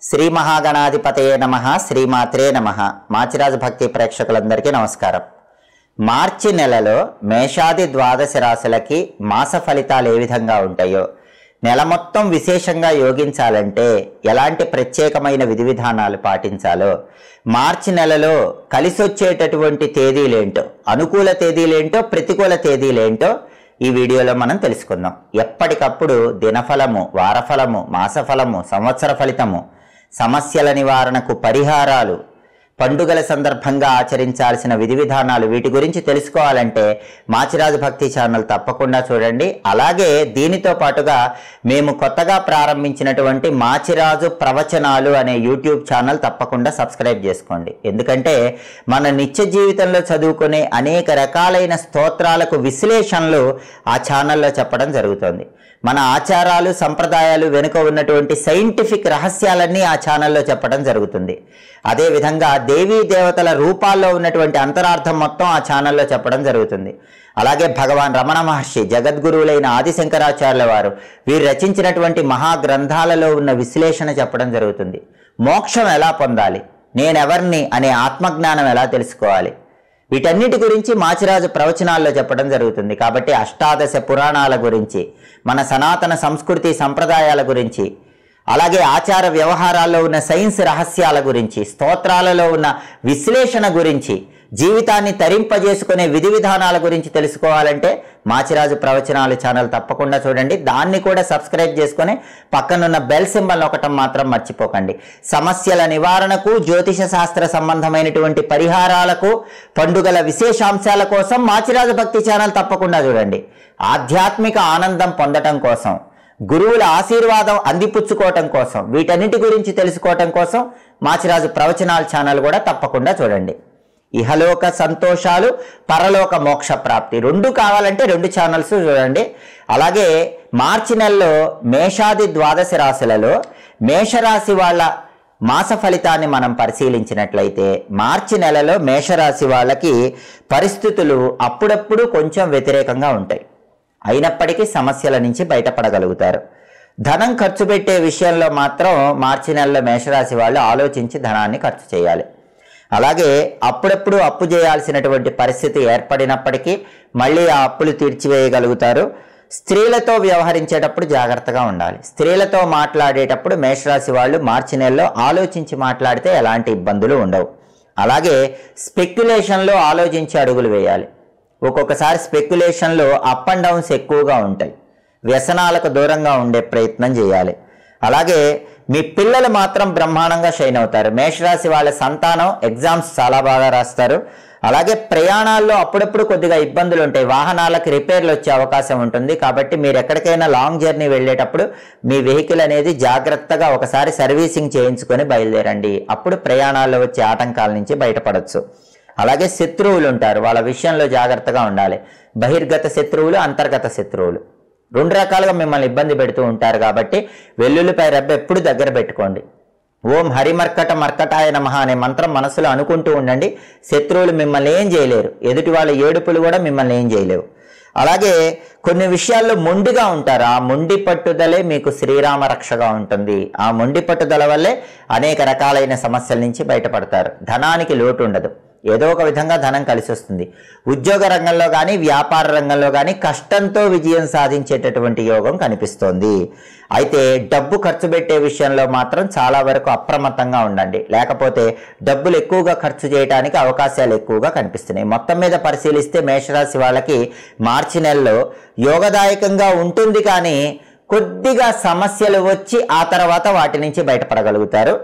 శ్రీ మహాగణాధిపతయే నమః. శ్రీమాత్రే నమః. మాచిరాజు భక్తి ప్రేక్షకులందరికీ నమస్కారం. మార్చి నెలలో మేషాది ద్వాదశ రాశులకి మాస ఫలితాలు ఏ విధంగా ఉంటాయో, నెల మొత్తం విశేషంగా యోగించాలంటే ఎలాంటి ప్రత్యేకమైన విధి విధానాలు పాటించాలో, మార్చి నెలలో కలిసొచ్చేటటువంటి తేదీలేంటో, అనుకూల తేదీలేంటో, ప్రతికూల తేదీలేంటో ఈ వీడియోలో మనం తెలుసుకుందాం. ఎప్పటికప్పుడు దినఫలము, వారఫలము, మాసఫలము, సంవత్సర ఫలితము, సమస్యల నివారణకు పరిహారాలు, పండుగల సందర్భంగా ఆచరించాల్సిన విధి విధానాలు, వీటి గురించి తెలుసుకోవాలంటే మాచిరాజు భక్తి ఛానల్ తప్పకుండా చూడండి. అలాగే దీనితో పాటుగా మేము కొత్తగా ప్రారంభించినటువంటి మాచిరాజు ప్రవచనాలు అనే యూట్యూబ్ ఛానల్ తప్పకుండా సబ్స్క్రైబ్ చేసుకోండి. ఎందుకంటే మన నిత్య జీవితంలో చదువుకునే అనేక రకాలైన స్తోత్రాలకు విశ్లేషణలు ఆ ఛానల్లో చెప్పడం జరుగుతుంది. మన ఆచారాలు, సంప్రదాయాలు వెనుక ఉన్నటువంటి సైంటిఫిక్ రహస్యాలన్నీ ఆ ఛానల్లో చెప్పడం జరుగుతుంది. అదేవిధంగా దేవీ దేవతల రూపాల్లో ఉన్నటువంటి అంతరార్థం మొత్తం ఆ ఛానల్లో చెప్పడం జరుగుతుంది. అలాగే భగవాన్ రమణ మహర్షి, జగద్గురువులైన ఆదిశంకరాచార్యుల వారు, వీరు రచించినటువంటి మహాగ్రంథాలలో ఉన్న విశ్లేషణ చెప్పడం జరుగుతుంది. మోక్షం ఎలా పొందాలి, నేనెవర్ని అనే ఆత్మజ్ఞానం ఎలా తెలుసుకోవాలి, వీటన్నిటి గురించి మాచిరాజు ప్రవచనాల్లో చెప్పడం జరుగుతుంది. కాబట్టి అష్టాదశ పురాణాల గురించి, మన సనాతన సంస్కృతి సంప్రదాయాల గురించి, అలాగే ఆచార వ్యవహారాల్లో ఉన్న సైన్స్ రహస్యాల గురించి, స్తోత్రాలలో ఉన్న విశ్లేషణ గురించి, జీవితాన్ని తరింపజేసుకునే విధి విధానాల గురించి తెలుసుకోవాలంటే మాచిరాజు ప్రవచనాలు ఛానల్ తప్పకుండా చూడండి. దాన్ని కూడా సబ్స్క్రైబ్ చేసుకొని పక్కనున్న బెల్ సింబల్ నొక్కటం మాత్రం మర్చిపోకండి. సమస్యల నివారణకు, జ్యోతిష శాస్త్ర సంబంధమైనటువంటి పరిహారాలకు, పండుగల విశేషాంశాల కోసం మాచిరాజు భక్తి ఛానల్ తప్పకుండా చూడండి. ఆధ్యాత్మిక ఆనందం పొందటం కోసం, గురువుల ఆశీర్వాదం అందిపుచ్చుకోవటం కోసం, వీటన్నిటి గురించి తెలుసుకోవటం కోసం మాచిరాజు ప్రవచనాల ఛానల్ కూడా తప్పకుండా చూడండి. ఇహలోక సంతోషాలు, పరలోక మోక్ష ప్రాప్తి రెండు కావాలంటే రెండు ఛానల్స్ చూడండి. అలాగే మార్చి నెలలో మేషాది ద్వాదశ రాశులలో మేషరాశి వాళ్ళ మాస ఫలితాన్ని మనం పరిశీలించినట్లయితే, మార్చి నెలలో మేషరాశి వాళ్ళకి పరిస్థితులు అప్పుడప్పుడు కొంచెం వ్యతిరేకంగా ఉంటాయి. అయినప్పటికీ సమస్యల నుంచి బయటపడగలుగుతారు. ధనం ఖర్చు పెట్టే విషయంలో మాత్రం మార్చి నెలలో మేషరాశి వాళ్ళు ఆలోచించి ధనాన్ని ఖర్చు చేయాలి. అలాగే అప్పుడప్పుడు అప్పు చేయాల్సినటువంటి పరిస్థితి ఏర్పడినప్పటికీ మళ్ళీ ఆ అప్పులు తీర్చివేయగలుగుతారు. స్త్రీలతో వ్యవహరించేటప్పుడు జాగ్రత్తగా ఉండాలి. స్త్రీలతో మాట్లాడేటప్పుడు మేషరాశి వాళ్ళు మార్చి నెలలో ఆలోచించి మాట్లాడితే ఎలాంటి ఇబ్బందులు ఉండవు. అలాగే స్పెక్యులేషన్లో ఆలోచించి అడుగులు వేయాలి. ఒక్కొక్కసారి స్పెక్యులేషన్లో అప్ అండ్ డౌన్స్ ఎక్కువగా ఉంటాయి. వ్యసనాలకు దూరంగా ఉండే ప్రయత్నం చేయాలి. అలాగే మీ పిల్లలు మాత్రం బ్రహ్మాండంగా షైన్ అవుతారు. మేషరాశి వాళ్ళ సంతానం ఎగ్జామ్స్ చాలా బాగా రాస్తారు. అలాగే ప్రయాణాల్లో అప్పుడప్పుడు కొద్దిగా ఇబ్బందులు ఉంటాయి. వాహనాలకు రిపేర్లు వచ్చే అవకాశం ఉంటుంది. కాబట్టి మీరు ఎక్కడికైనా లాంగ్ జర్నీ వెళ్ళేటప్పుడు మీ వెహికల్ అనేది జాగ్రత్తగా ఒకసారి సర్వీసింగ్ చేయించుకొని బయలుదేరండి. అప్పుడు ప్రయాణాల్లో వచ్చే ఆటంకాల నుంచి బయటపడవచ్చు. అలాగే శత్రువులు ఉంటారు, వాళ్ళ విషయంలో జాగ్రత్తగా ఉండాలి. బహిర్గత శత్రువులు, అంతర్గత శత్రువులు రెండు రకాలుగా మిమ్మల్ని ఇబ్బంది పెడుతూ ఉంటారు. కాబట్టి వెల్లుల్లిపై రెబ్బ ఎప్పుడు దగ్గర పెట్టుకోండి. ఓం హరిమర్కట మర్కటాయ నమః అనే మంత్రం మనసులో అనుకుంటూ ఉండండి. శత్రువులు మిమ్మల్ని ఏం చేయలేరు. ఎదుటి వాళ్ళ ఏడుపులు కూడా మిమ్మల్ని ఏం చేయలేవు. అలాగే కొన్ని విషయాల్లో మొండిగా ఉంటారు. ఆ మొండి పట్టుదలే మీకు శ్రీరామ రక్షగా ఉంటుంది. ఆ మొండి పట్టుదల వల్లే అనేక రకాలైన సమస్యల నుంచి బయటపడతారు. ధనానికి లోటు ఉండదు. ఏదో ఒక విధంగా ధనం కలిసి వస్తుంది. ఉద్యోగ రంగంలో కానీ, వ్యాపార రంగంలో కానీ కష్టంతో విజయం సాధించేటటువంటి యోగం కనిపిస్తోంది. అయితే డబ్బు ఖర్చు పెట్టే విషయంలో మాత్రం చాలా వరకు అప్రమత్తంగా ఉండండి. లేకపోతే డబ్బులు ఎక్కువగా ఖర్చు చేయడానికి అవకాశాలు ఎక్కువగా కనిపిస్తున్నాయి. మొత్తం మీద పరిశీలిస్తే మేషరాశి వాళ్ళకి మార్చి నెలలో యోగదాయకంగా ఉంటుంది. కానీ కొద్దిగా సమస్యలు వచ్చి ఆ తర్వాత వాటి నుంచి బయటపడగలుగుతారు.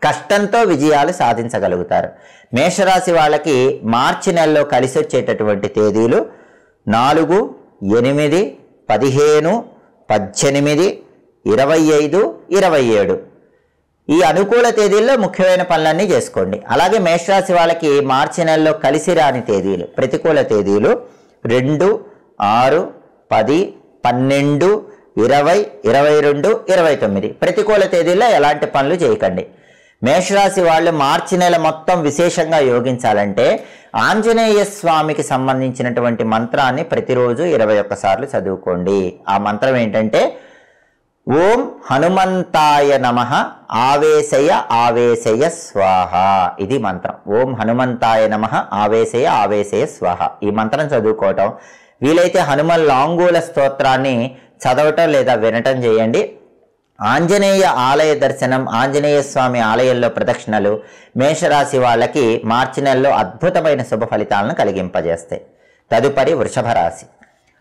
కష్టంతో విజయాలు సాధించగలుగుతారు. మేషరాశి వాళ్ళకి మార్చి నెలలో కలిసి వచ్చేటటువంటి తేదీలు 4, 8, 15, 18, 25, 27. ఈ అనుకూల తేదీల్లో ముఖ్యమైన పనులన్నీ చేసుకోండి. అలాగే మేషరాశి వాళ్ళకి మార్చి నెలలో కలిసి రాని తేదీలు, ప్రతికూల తేదీలు 2, 6, 10, 12, 20, 22, 29. ప్రతికూల తేదీల్లో ఎలాంటి పనులు చేయకండి. మేషరాశి వాళ్ళు మార్చి నెల మొత్తం విశేషంగా యోగించాలంటే ఆంజనేయ స్వామికి సంబంధించినటువంటి మంత్రాన్ని ప్రతిరోజు 21 సార్లు చదువుకోండి. ఆ మంత్రం ఏంటంటే ఓం హనుమంతాయ నమః ఆవేశయ ఆవేశయ స్వాహ. ఇది మంత్రం. ఓం హనుమంతాయ నమః ఆవేశయ ఆవేశయ స్వాహ. ఈ మంత్రం చదువుకోవటం, వీలైతే హనుమన్ లాంగూల స్తోత్రాన్ని చదవటం లేదా వినటం చేయండి. ఆంజనేయ ఆలయ దర్శనం, ఆంజనేయ స్వామి ఆలయంలో ప్రదక్షిణలు మేషరాశి వాళ్ళకి మార్చి నెలలో అద్భుతమైన శుభ ఫలితాలను కలిగింపజేస్తాయి. తదుపరి వృషభ రాశి.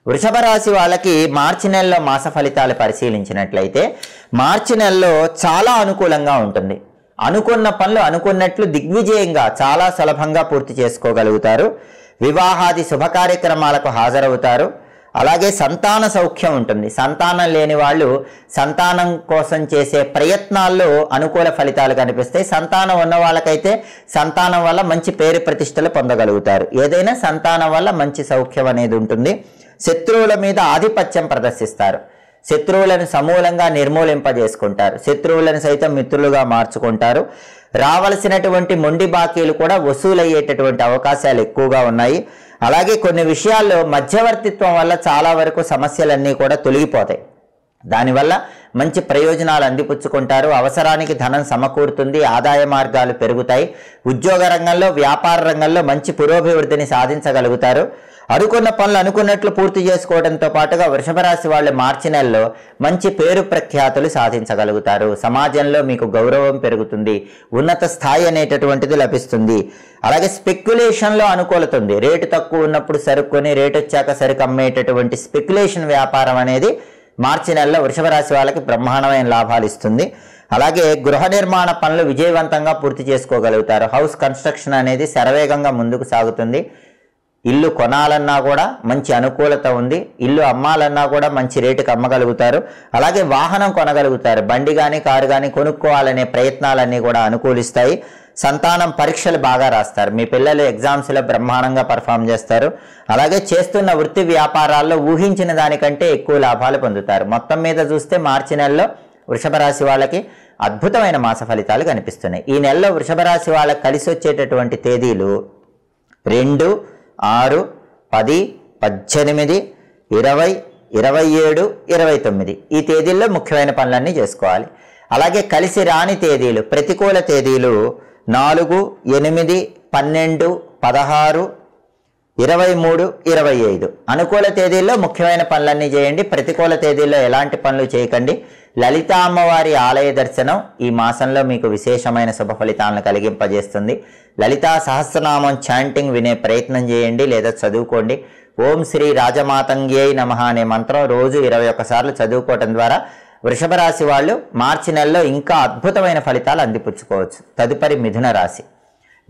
వృషభ రాశి వాళ్ళకి మార్చి నెలలో మాస ఫలితాలు పరిశీలించినట్లయితే మార్చి నెలలో చాలా అనుకూలంగా ఉంటుంది. అనుకున్న పనులు అనుకున్నట్లు దిగ్విజయంగా చాలా సులభంగా పూర్తి చేసుకోగలుగుతారు. వివాహాది శుభ కార్యక్రమాలకు హాజరవుతారు. అలాగే సంతాన సౌఖ్యం ఉంటుంది. సంతానం లేని వాళ్ళు సంతానం కోసం చేసే ప్రయత్నాల్లో అనుకూల ఫలితాలు కనిపిస్తాయి. సంతానం ఉన్న వాళ్ళకైతే సంతానం వల్ల మంచి పేరు ప్రతిష్టలు పొందగలుగుతారు. ఏదైనా సంతానం వల్ల మంచి సౌఖ్యం అనేది ఉంటుంది. శత్రువుల మీద ఆధిపత్యం ప్రదర్శిస్తారు. శత్రువులను సమూలంగా నిర్మూలింపజేసుకుంటారు. శత్రువులను సైతం మిత్రులుగా మార్చుకుంటారు. రావలసినటువంటి మొండి బాకీలు కూడా వసూలయ్యేటటువంటి అవకాశాలు ఎక్కువగా ఉన్నాయి. అలాగే కొన్ని విషయాల్లో మధ్యవర్తిత్వం వల్ల చాలా వరకు సమస్యలన్నీ కూడా తొలగిపోతాయి. దానివల్ల మంచి ప్రయోజనాలు అందిపుచ్చుకుంటారు. అవసరానికి ధనం సమకూరుతుంది. ఆదాయ మార్గాలు పెరుగుతాయి. ఉద్యోగ రంగంలో, వ్యాపార రంగంలో మంచి పురోభివృద్ధిని సాధించగలుగుతారు. అనుకున్న పనులు అనుకున్నట్లు పూర్తి చేసుకోవడంతో పాటుగా వృషభ రాశి వాళ్ళు మార్చి నెలలో మంచి పేరు ప్రఖ్యాతులు సాధించగలుగుతారు. సమాజంలో మీకు గౌరవం పెరుగుతుంది. ఉన్నత స్థాయి అనేటటువంటిది లభిస్తుంది. అలాగే స్పెక్యులేషన్లో అనుకూలత ఉంది. రేటు తక్కువ ఉన్నప్పుడు సరుక్కొని రేటు వచ్చాక సరుకు అమ్మేటటువంటి స్పెక్యులేషన్ వ్యాపారం అనేది మార్చి నెలలో వృషభ రాశి వాళ్ళకి బ్రహ్మాండమైన లాభాలు ఇస్తుంది. అలాగే గృహ నిర్మాణ పనులు విజయవంతంగా పూర్తి చేసుకోగలుగుతారు. హౌస్ కన్స్ట్రక్షన్ అనేది శరవేగంగా ముందుకు సాగుతుంది. ఇల్లు కొనాలన్నా కూడా మంచి అనుకూలత ఉంది. ఇల్లు అమ్మాలన్నా కూడా మంచి రేటుకి అమ్మగలుగుతారు. అలాగే వాహనం కొనగలుగుతారు. బండి కానీ కారు కానీ కొనుక్కోవాలనే ప్రయత్నాలన్నీ కూడా అనుకూలిస్తాయి. సంతానం పరీక్షలు బాగా రాస్తారు. మీ పిల్లలు ఎగ్జామ్స్లో బ్రహ్మాండంగా పర్ఫామ్ చేస్తారు. అలాగే చేస్తున్న వృత్తి వ్యాపారాల్లో ఊహించిన దానికంటే ఎక్కువ లాభాలు పొందుతారు. మొత్తం మీద చూస్తే మార్చి నెలలో వృషభ రాశి వాళ్ళకి అద్భుతమైన మాస ఫలితాలు కనిపిస్తున్నాయి. ఈ నెలలో వృషభ రాశి వాళ్ళకి కలిసి వచ్చేటటువంటి తేదీలు 2, 6, 10, 18, 20, 27, 29. ఈ తేదీల్లో ముఖ్యమైన పనులన్నీ చేసుకోవాలి. అలాగే కలిసి రాని తేదీలు, ప్రతికూల తేదీలు 4, 8, 12, 16, 23, 25. అనుకూల తేదీల్లో ముఖ్యమైన పనులన్నీ చేయండి. ప్రతికూల తేదీల్లో ఎలాంటి పనులు చేయకండి. లలితా అమ్మవారి ఆలయ దర్శనం ఈ మాసంలో మీకు విశేషమైన శుభ ఫలితాలను కలిగింపజేస్తుంది. లలితా సహస్రనామం చాంటింగ్ వినే ప్రయత్నం చేయండి లేదా చదువుకోండి. ఓం శ్రీ రాజమాతంగ్యై నమః అనే మంత్రం రోజు 21 సార్లు చదువుకోవటం ద్వారా వృషభ రాశి వాళ్ళు మార్చి నెలలో ఇంకా అద్భుతమైన ఫలితాలు అందిపుచ్చుకోవచ్చు. తదుపరి మిథున రాశి.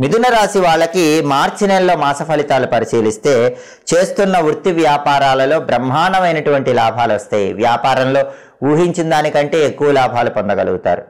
మిథున రాశి వాళ్ళకి మార్చి నెలలో మాస ఫలితాలు పరిశీలిస్తే చేస్తున్న వృత్తి వ్యాపారాలలో బ్రహ్మాండమైనటువంటి లాభాలు వస్తాయి. వ్యాపారంలో ఊహించిన దానికంటే ఎక్కువ లాభాలు పొందగలుగుతారు.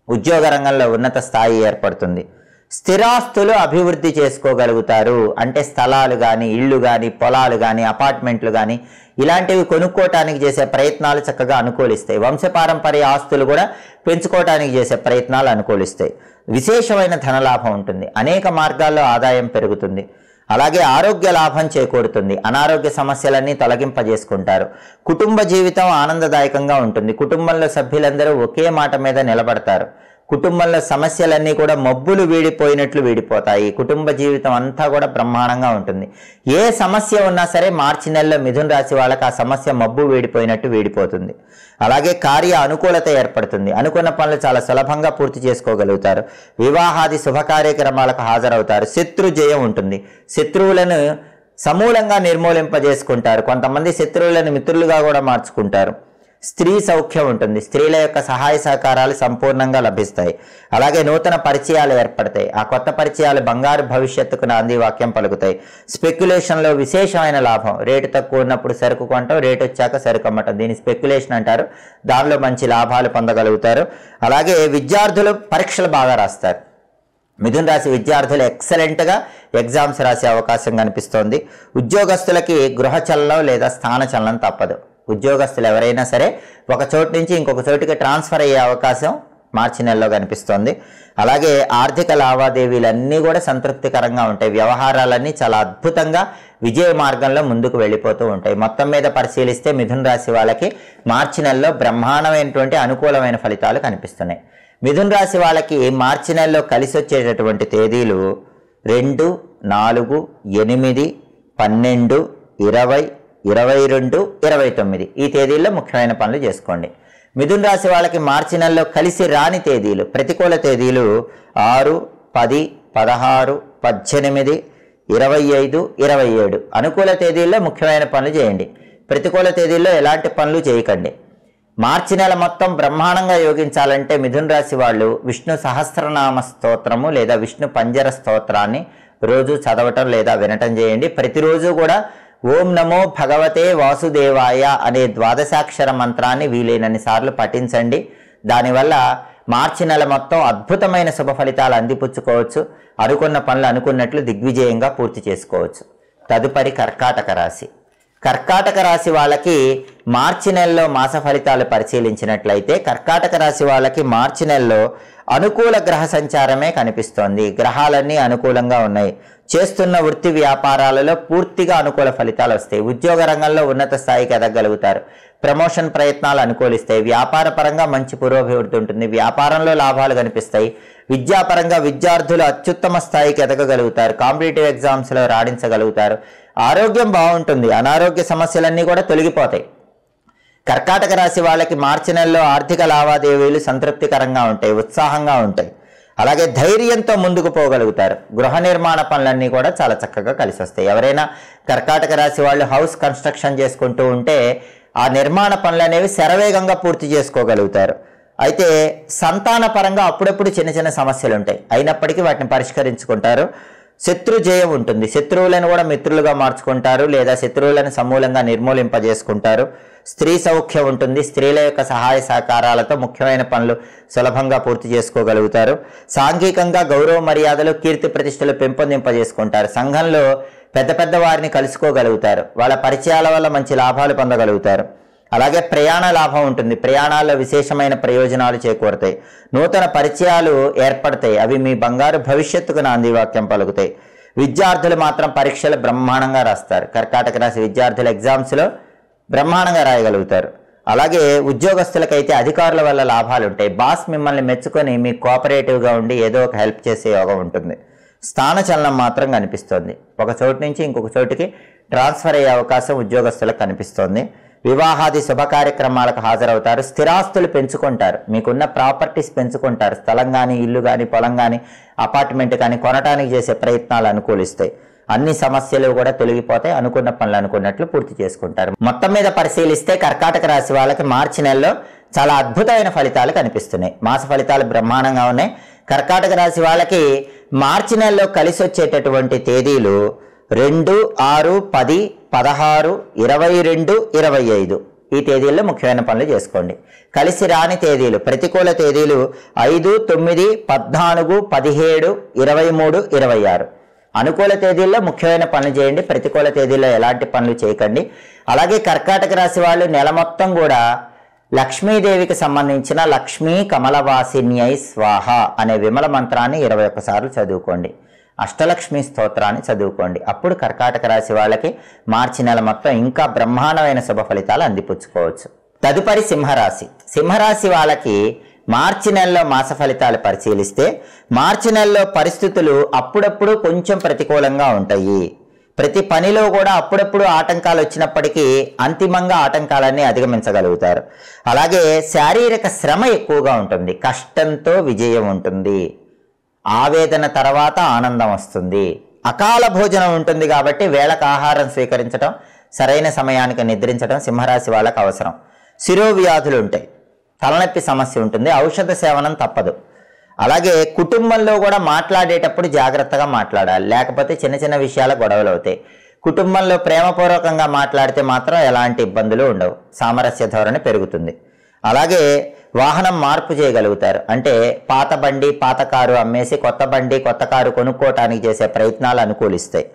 ఉద్యోగ రంగంలో ఉన్నత స్థాయి ఏర్పడుతుంది. స్థిరాస్తులు అభివృద్ధి చేసుకోగలుగుతారు. అంటే స్థలాలు కానీ, ఇళ్ళు కానీ, పొలాలు కానీ, అపార్ట్మెంట్లు కానీ ఇలాంటివి కొనుక్కోవటానికి చేసే ప్రయత్నాలు చక్కగా అనుకూలిస్తాయి. వంశపారంపర్య ఆస్తులు కూడా పెంచుకోవటానికి చేసే ప్రయత్నాలు అనుకూలిస్తాయి. విశేషమైన ధనలాభం ఉంటుంది. అనేక మార్గాల్లో ఆదాయం పెరుగుతుంది. అలాగే ఆరోగ్య లాభం చేకూరుతుంది. అనారోగ్య సమస్యలన్నీ తొలగింపజేసుకుంటారు. కుటుంబ జీవితం ఆనందదాయకంగా ఉంటుంది. కుటుంబంలో సభ్యులందరూ ఒకే మాట మీద నిలబడతారు. కుటుంబంలో సమస్యలన్నీ కూడా మబ్బులు వీడిపోయినట్లు వీడిపోతాయి. కుటుంబ జీవితం అంతా కూడా బ్రహ్మాండంగా ఉంటుంది. ఏ సమస్య ఉన్నా సరే మార్చి నెలలో మిథున రాశి వాళ్ళకి ఆ సమస్య మబ్బు వీడిపోయినట్టు వీడిపోతుంది. అలాగే కార్య అనుకూలత ఏర్పడుతుంది. అనుకున్న పనులు చాలా సులభంగా పూర్తి చేసుకోగలుగుతారు. వివాహాది శుభ కార్యక్రమాలకు హాజరవుతారు. శత్రు జయం ఉంటుంది. శత్రువులను సమూలంగా నిర్మూలింపజేసుకుంటారు. కొంతమంది శత్రువులను మిత్రులుగా కూడా మార్చుకుంటారు. స్త్రీ సౌఖ్యం ఉంటుంది. స్త్రీల యొక్క సహాయ సహకారాలు సంపూర్ణంగా లభిస్తాయి. అలాగే నూతన పరిచయాలు ఏర్పడతాయి. ఆ కొత్త పరిచయాలు బంగారు భవిష్యత్తుకు నాంది వాక్యం పలుకుతాయి. స్పెక్యులేషన్లో విశేషమైన లాభం. రేటు తక్కువ ఉన్నప్పుడు సరుకు కొంటాం, రేటు వచ్చాక సరుకు అమ్మటం, దీన్ని స్పెక్యులేషన్ అంటారు. దానిలో మంచి లాభాలు పొందగలుగుతారు. అలాగే విద్యార్థులు పరీక్షలు బాగా రాస్తారు. మిథున రాశి విద్యార్థులు ఎక్సలెంట్గా ఎగ్జామ్స్ రాసే అవకాశం కనిపిస్తోంది. ఉద్యోగస్తులకి గృహ చలనం లేదా స్థాన చలనం తప్పదు. ఉద్యోగస్తులు ఎవరైనా సరే ఒక చోటు నుంచి ఇంకొక చోటుకి ట్రాన్స్ఫర్ అయ్యే అవకాశం మార్చి నెలలో కనిపిస్తోంది. అలాగే ఆర్థిక లావాదేవీలన్నీ కూడా సంతృప్తికరంగా ఉంటాయి. వ్యవహారాలన్నీ చాలా అద్భుతంగా విజయ మార్గంలో ముందుకు వెళ్ళిపోతూ ఉంటాయి. మొత్తం మీద పరిశీలిస్తే మిథున రాశి వాళ్ళకి మార్చి నెలలో బ్రహ్మాండమైనటువంటి అనుకూలమైన ఫలితాలు కనిపిస్తున్నాయి. మిథున రాశి వాళ్ళకి మార్చి నెలలో కలిసి వచ్చేటటువంటి తేదీలు 2, 4, 8, 12, 20, 22, 29 ఈ తేదీల్లో ముఖ్యమైన పనులు చేసుకోండి. మిథున రాశి వాళ్ళకి మార్చి నెలలో కలిసి రాని తేదీలు, ప్రతికూల తేదీలు 6, 10, 16, 18, 25, 27 అనుకూల తేదీల్లో ముఖ్యమైన పనులు చేయండి. ప్రతికూల తేదీల్లో ఎలాంటి పనులు చేయకండి. మార్చి నెల మొత్తం బ్రహ్మాండంగా యోగించాలంటే మిథున రాశి వాళ్ళు విష్ణు సహస్రనామ స్తోత్రము లేదా విష్ణు పంజర స్తోత్రాన్ని రోజు చదవటం లేదా వినటం చేయండి. ప్రతిరోజు కూడా ఓం నమో భగవతే వాసుదేవాయ అనే ద్వాదశాక్షర మంత్రాన్ని వీలైనన్ని సార్లు పఠించండి. దానివల్ల మార్చి నెల మొత్తం అద్భుతమైన శుభ ఫలితాలు అందిపుచ్చుకోవచ్చు. అనుకున్న పనులు అనుకున్నట్లు దిగ్విజయంగా పూర్తి చేసుకోవచ్చు. తదుపరి కర్కాటక రాశి. కర్కాటక రాశి వాళ్ళకి మార్చి నెలలో మాస ఫలితాలు పరిశీలించినట్లయితే కర్కాటక రాశి వాళ్ళకి మార్చి నెలలో అనుకూల గ్రహ సంచారమే కనిపిస్తోంది. గ్రహాలన్నీ అనుకూలంగా ఉన్నాయి. చేస్తున్న వృత్తి వ్యాపారాలలో పూర్తిగా అనుకూల ఫలితాలు వస్తాయి. ఉద్యోగ రంగంలో ఉన్నత స్థాయికి ఎదగలుగుతారు. ప్రమోషన్ ప్రయత్నాలు అనుకూలిస్తాయి. వ్యాపార పరంగా మంచి పురోభివృద్ధి ఉంటుంది. వ్యాపారంలో లాభాలు కనిపిస్తాయి. విద్యాపరంగా విద్యార్థులు అత్యుత్తమ స్థాయికి ఎదగగలుగుతారు. కాంపిటేటివ్ ఎగ్జామ్స్లో రాణించగలుగుతారు. ఆరోగ్యం బాగుంటుంది. అనారోగ్య సమస్యలన్నీ కూడా తొలగిపోతాయి. కర్కాటక రాశి వాళ్ళకి మార్చి నెలలో ఆర్థిక లావాదేవీలు సంతృప్తికరంగా ఉంటాయి, ఉత్సాహంగా ఉంటాయి. అలాగే ధైర్యంతో ముందుకు పోగలుగుతారు. గృహ నిర్మాణ పనులన్నీ కూడా చాలా చక్కగా కలిసి వస్తాయి. ఎవరైనా కర్కాటక రాశి వాళ్ళు హౌస్ కన్స్ట్రక్షన్ చేసుకుంటూ ఉంటే ఆ నిర్మాణ పనులు అనేవి శరవేగంగా పూర్తి చేసుకోగలుగుతారు. అయితే సంతాన పరంగా అప్పుడప్పుడు చిన్న చిన్న సమస్యలు ఉంటాయి. అయినప్పటికీ వాటిని పరిష్కరించుకుంటారు. శత్రు జయం ఉంటుంది. శత్రువులను కూడా మిత్రులుగా మార్చుకుంటారు లేదా శత్రువులను సమూలంగా నిర్మూలింపజేసుకుంటారు. స్త్రీ సౌఖ్యం ఉంటుంది. స్త్రీల యొక్క సహాయ సహకారాలతో ముఖ్యమైన పనులు సులభంగా పూర్తి చేసుకోగలుగుతారు. సాంఘికంగా గౌరవ మర్యాదలు, కీర్తి ప్రతిష్టలు పెంపొందింపజేసుకుంటారు. సంఘంలో పెద్ద పెద్ద వారిని కలుసుకోగలుగుతారు. వాళ్ళ పరిచయాల వల్ల మంచి లాభాలు పొందగలుగుతారు. అలాగే ప్రయాణ లాభం ఉంటుంది. ప్రయాణాల్లో విశేషమైన ప్రయోజనాలు చేకూరుతాయి. నూతన పరిచయాలు ఏర్పడతాయి. అవి మీ బంగారు భవిష్యత్తుకు నాంది వాక్యం పలుకుతాయి. విద్యార్థులు మాత్రం పరీక్షలు బ్రహ్మాండంగా రాస్తారు. కర్కాటక రాశి విద్యార్థులు ఎగ్జామ్స్లో బ్రహ్మాండంగా రాయగలుగుతారు. అలాగే ఉద్యోగస్తులకైతే అధికారుల వల్ల లాభాలు ఉంటాయి. బాస్ మిమ్మల్ని మెచ్చుకొని మీకు కోఆపరేటివ్గా ఉండి ఏదో ఒక హెల్ప్ చేసే యోగం ఉంటుంది. స్థానచలనం మాత్రం కనిపిస్తోంది. ఒక చోటు నుంచి ఇంకొక చోటుకి ట్రాన్స్ఫర్ అయ్యే అవకాశం ఉద్యోగస్తులకు కనిపిస్తోంది. వివాహాది శుభ కార్యక్రమాలకు హాజరవుతారు. స్థిరాస్తులు పెంచుకుంటారు. మీకున్న ప్రాపర్టీస్ పెంచుకుంటారు. స్థలం కానీ, ఇల్లు కానీ, పొలం కానీ, అపార్ట్మెంట్ కానీ కొనటానికి చేసే ప్రయత్నాలు అనుకూలిస్తాయి. అన్ని సమస్యలు కూడా తొలగిపోతాయి. అనుకున్న పనులు అనుకున్నట్లు పూర్తి చేసుకుంటారు. మొత్తం మీద పరిశీలిస్తే కర్కాటక రాశి వాళ్ళకి మార్చి నెలలో చాలా అద్భుతమైన ఫలితాలు కనిపిస్తున్నాయి. మాస ఫలితాలు బ్రహ్మాండంగా ఉన్నాయి. కర్కాటక రాశి వాళ్ళకి మార్చి నెలలో కలిసి వచ్చేటటువంటి తేదీలు 2, 6, 10, 16, 22, 25 ఈ తేదీల్లో ముఖ్యమైన పనులు చేసుకోండి. కలిసి రాని తేదీలు, ప్రతికూల తేదీలు 5, 9, 14, 17, 23, 26 అనుకూల తేదీల్లో ముఖ్యమైన పనులు చేయండి. ప్రతికూల తేదీల్లో ఎలాంటి పనులు చేయకండి. అలాగే కర్కాటక రాశి వాళ్ళు నెల మొత్తం కూడా లక్ష్మీదేవికి సంబంధించిన లక్ష్మీ కమలవాసిన్యై స్వాహ అనే విమల మంత్రాన్ని 21 సార్లు చదువుకోండి. అష్టలక్ష్మి స్తోత్రాన్ని చదువుకోండి. అప్పుడు కర్కాటక రాశి వాళ్ళకి మార్చి నెల మొత్తం ఇంకా బ్రహ్మాండమైన శుభ ఫలితాలు అందిపుచ్చుకోవచ్చు. తదుపరి సింహరాశి. సింహరాశి వాళ్ళకి మార్చి నెలలో మాస ఫలితాలు పరిశీలిస్తే మార్చి నెలలో పరిస్థితులు అప్పుడప్పుడు కొంచెం ప్రతికూలంగా ఉంటాయి. ప్రతి పనిలో కూడా అప్పుడప్పుడు ఆటంకాలు వచ్చినప్పటికీ అంతిమంగా ఆటంకాలన్నీ అధిగమించగలుగుతారు. అలాగే శారీరక శ్రమ ఎక్కువగా ఉంటుంది. కష్టంతో విజయం ఉంటుంది. ఆవేదన తర్వాత ఆనందం వస్తుంది. అకాల భోజనం ఉంటుంది కాబట్టి వేళకు ఆహారం స్వీకరించడం, సరైన సమయానికి నిద్రించడం సింహరాశి వాళ్ళకు అవసరం. శిరోవ్యాధులు ఉంటాయి. తలనొప్పి సమస్య ఉంటుంది. ఔషధ సేవనం తప్పదు. అలాగే కుటుంబంలో కూడా మాట్లాడేటప్పుడు జాగ్రత్తగా మాట్లాడాలి. లేకపోతే చిన్న చిన్న విషయాల గొడవలు అవుతాయి. కుటుంబంలో ప్రేమపూర్వకంగా మాట్లాడితే మాత్రం ఎలాంటి ఇబ్బందులు ఉండవు. సామరస్య ధోరణి పెరుగుతుంది. అలాగే వాహనం మార్పు చేయగలుగుతారు. అంటే పాత బండి, పాత కారు అమ్మేసి కొత్త బండి, కొత్త కారు కొనుక్కోవటానికి చేసే ప్రయత్నాలు అనుకూలిస్తాయి.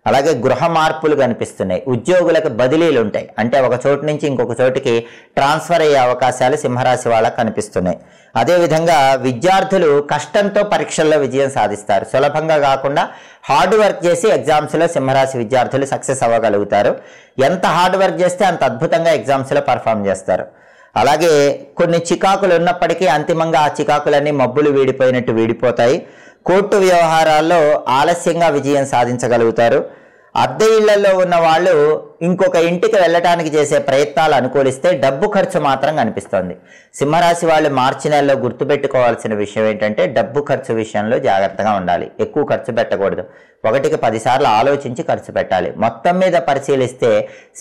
అలాగే గృహ మార్పులు కనిపిస్తున్నాయి. ఉద్యోగులకు బదిలీలు ఉంటాయి, అంటే ఒక చోటు నుంచి ఇంకొక చోటికి ట్రాన్స్ఫర్ అయ్యే అవకాశాలు సింహరాశి వాళ్ళకు కనిపిస్తున్నాయి. అదేవిధంగా విద్యార్థులు కష్టంతో పరీక్షల్లో విజయం సాధిస్తారు. సులభంగా కాకుండా హార్డ్ వర్క్ చేసి ఎగ్జామ్స్లో సింహరాశి విద్యార్థులు సక్సెస్ అవ్వగలుగుతారు. ఎంత హార్డ్ వర్క్ చేస్తే అంత అద్భుతంగా ఎగ్జామ్స్లో పర్ఫామ్ చేస్తారు. అలాగే కొన్ని చికాకులు ఉన్నప్పటికీ అంతిమంగా ఆ చికాకులన్నీ మబ్బులు వీడిపోయినట్టు వీడిపోతాయి. కోర్టు వ్యవహారాల్లో ఆలస్యంగా విజయం సాధించగలుగుతారు. అద్దె ఇళ్లలో ఉన్న వాళ్ళు ఇంకొక ఇంటికి వెళ్ళటానికి చేసే ప్రయత్నాలు అనుకూలిస్తే డబ్బు ఖర్చు మాత్రం కనిపిస్తుంది. సింహరాశి వాళ్ళు మార్చి నెలలో గుర్తుపెట్టుకోవాల్సిన విషయం ఏంటంటే డబ్బు ఖర్చు విషయంలో జాగ్రత్తగా ఉండాలి. ఎక్కువ ఖర్చు పెట్టకూడదు. 1కి 10 సార్లు ఆలోచించి ఖర్చు పెట్టాలి. మొత్తం మీద పరిశీలిస్తే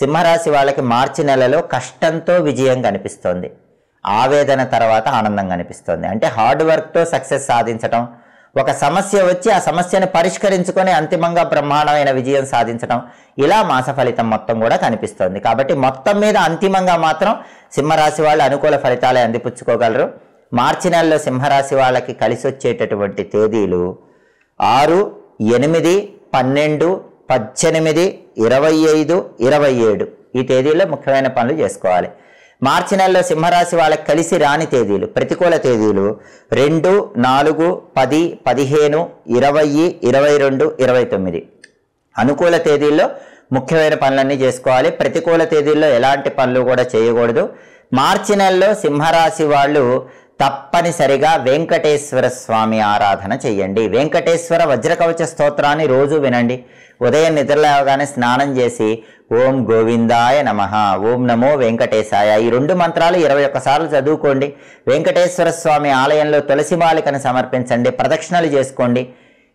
సింహరాశి వాళ్ళకి మార్చి నెలలో కష్టంతో విజయం కనిపిస్తుంది. ఆవేదన తర్వాత ఆనందం కనిపిస్తుంది. అంటే హార్డ్ వర్క్తో సక్సెస్ సాధించడం, ఒక సమస్య వచ్చి ఆ సమస్యను పరిష్కరించుకొని అంతిమంగా బ్రహ్మాండమైన విజయం సాధించడం, ఇలా మాస ఫలితం మొత్తం కూడా కనిపిస్తుంది. కాబట్టి మొత్తం మీద అంతిమంగా మాత్రం సింహరాశి వాళ్ళు అనుకూల ఫలితాలే అందిపుచ్చుకోగలరు. మార్చి నెలలో సింహరాశి వాళ్ళకి కలిసి వచ్చేటటువంటి తేదీలు 6, 8, 12, 18, 25, 27 ఈ తేదీల్లో ముఖ్యమైన పనులు చేసుకోవాలి. మార్చి నెలలో సింహరాశి వాళ్ళకి కలిసి రాని తేదీలు, ప్రతికూల తేదీలు 2, 4, 10, 15, 20, 22, 29. అనుకూల తేదీల్లో ముఖ్యమైన పనులన్నీ చేసుకోవాలి. ప్రతికూల తేదీల్లో ఎలాంటి పనులు కూడా చేయకూడదు. మార్చి నెలలో సింహరాశి వాళ్ళు తప్పనిసరిగా వెంకటేశ్వర స్వామి ఆరాధన చెయ్యండి. వెంకటేశ్వర వజ్రకవచ స్తోత్రాన్ని రోజు వినండి. ఉదయం నిద్రలేవగానే స్నానం చేసి ఓం గోవిందాయ నమః, ఓం నమో వెంకటేశాయ ఈ 2 మంత్రాలు 21 సార్లు చదువుకోండి. వెంకటేశ్వర స్వామి ఆలయంలో తులసి మాలికను సమర్పించండి. ప్రదక్షిణలు చేసుకోండి.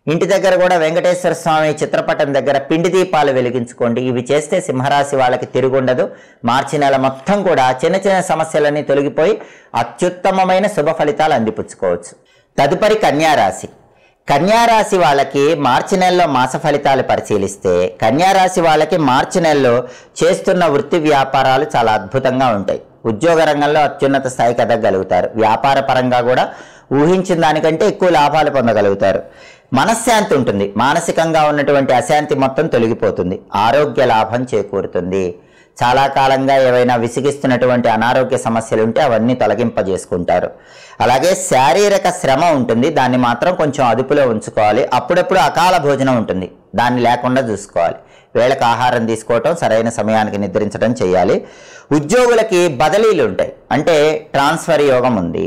ఇంటి దగ్గర కూడా వెంకటేశ్వర స్వామి చిత్రపటం దగ్గర పిండి దీపాలు వెలిగించుకోండి. ఇవి చేస్తే సింహరాశి వాళ్ళకి తిరుగుండదు. మార్చి నెల మొత్తం కూడా చిన్న చిన్న సమస్యలన్నీ తొలగిపోయి అత్యుత్తమమైన శుభ ఫలితాలు అందిపుచ్చుకోవచ్చు. తదుపరి కన్యారాశి. కన్యారాశి వాళ్ళకి మార్చి నెలలో మాస ఫలితాలు పరిశీలిస్తే కన్యారాశి వాళ్ళకి మార్చి నెలలో చేస్తున్న వృత్తి వ్యాపారాలు చాలా అద్భుతంగా ఉంటాయి. ఉద్యోగ రంగంలో అత్యున్నత స్థాయికి ఎదగలుగుతారు. వ్యాపార పరంగా కూడా ఊహించిన దానికంటే ఎక్కువ లాభాలు పొందగలుగుతారు. మనశ్శాంతి ఉంటుంది. మానసికంగా ఉన్నటువంటి అశాంతి మొత్తం తొలగిపోతుంది. ఆరోగ్య లాభం చేకూరుతుంది. చాలా కాలంగా ఏవైనా విసిగిస్తున్నటువంటి అనారోగ్య సమస్యలు ఉంటే అవన్నీ తొలగింపజేసుకుంటారు. అలాగే శారీరక శ్రమ ఉంటుంది. దాన్ని మాత్రం కొంచెం అదుపులో ఉంచుకోవాలి. అప్పుడప్పుడు అకాల భోజనం ఉంటుంది. దాన్ని లేకుండా చూసుకోవాలి. వేళకు ఆహారం తీసుకోవటం, సరైన సమయానికి నిద్రించడం చేయాలి. ఉద్యోగులకి బదిలీలు ఉంటాయి. అంటే ట్రాన్స్ఫర్ యోగం ఉంది.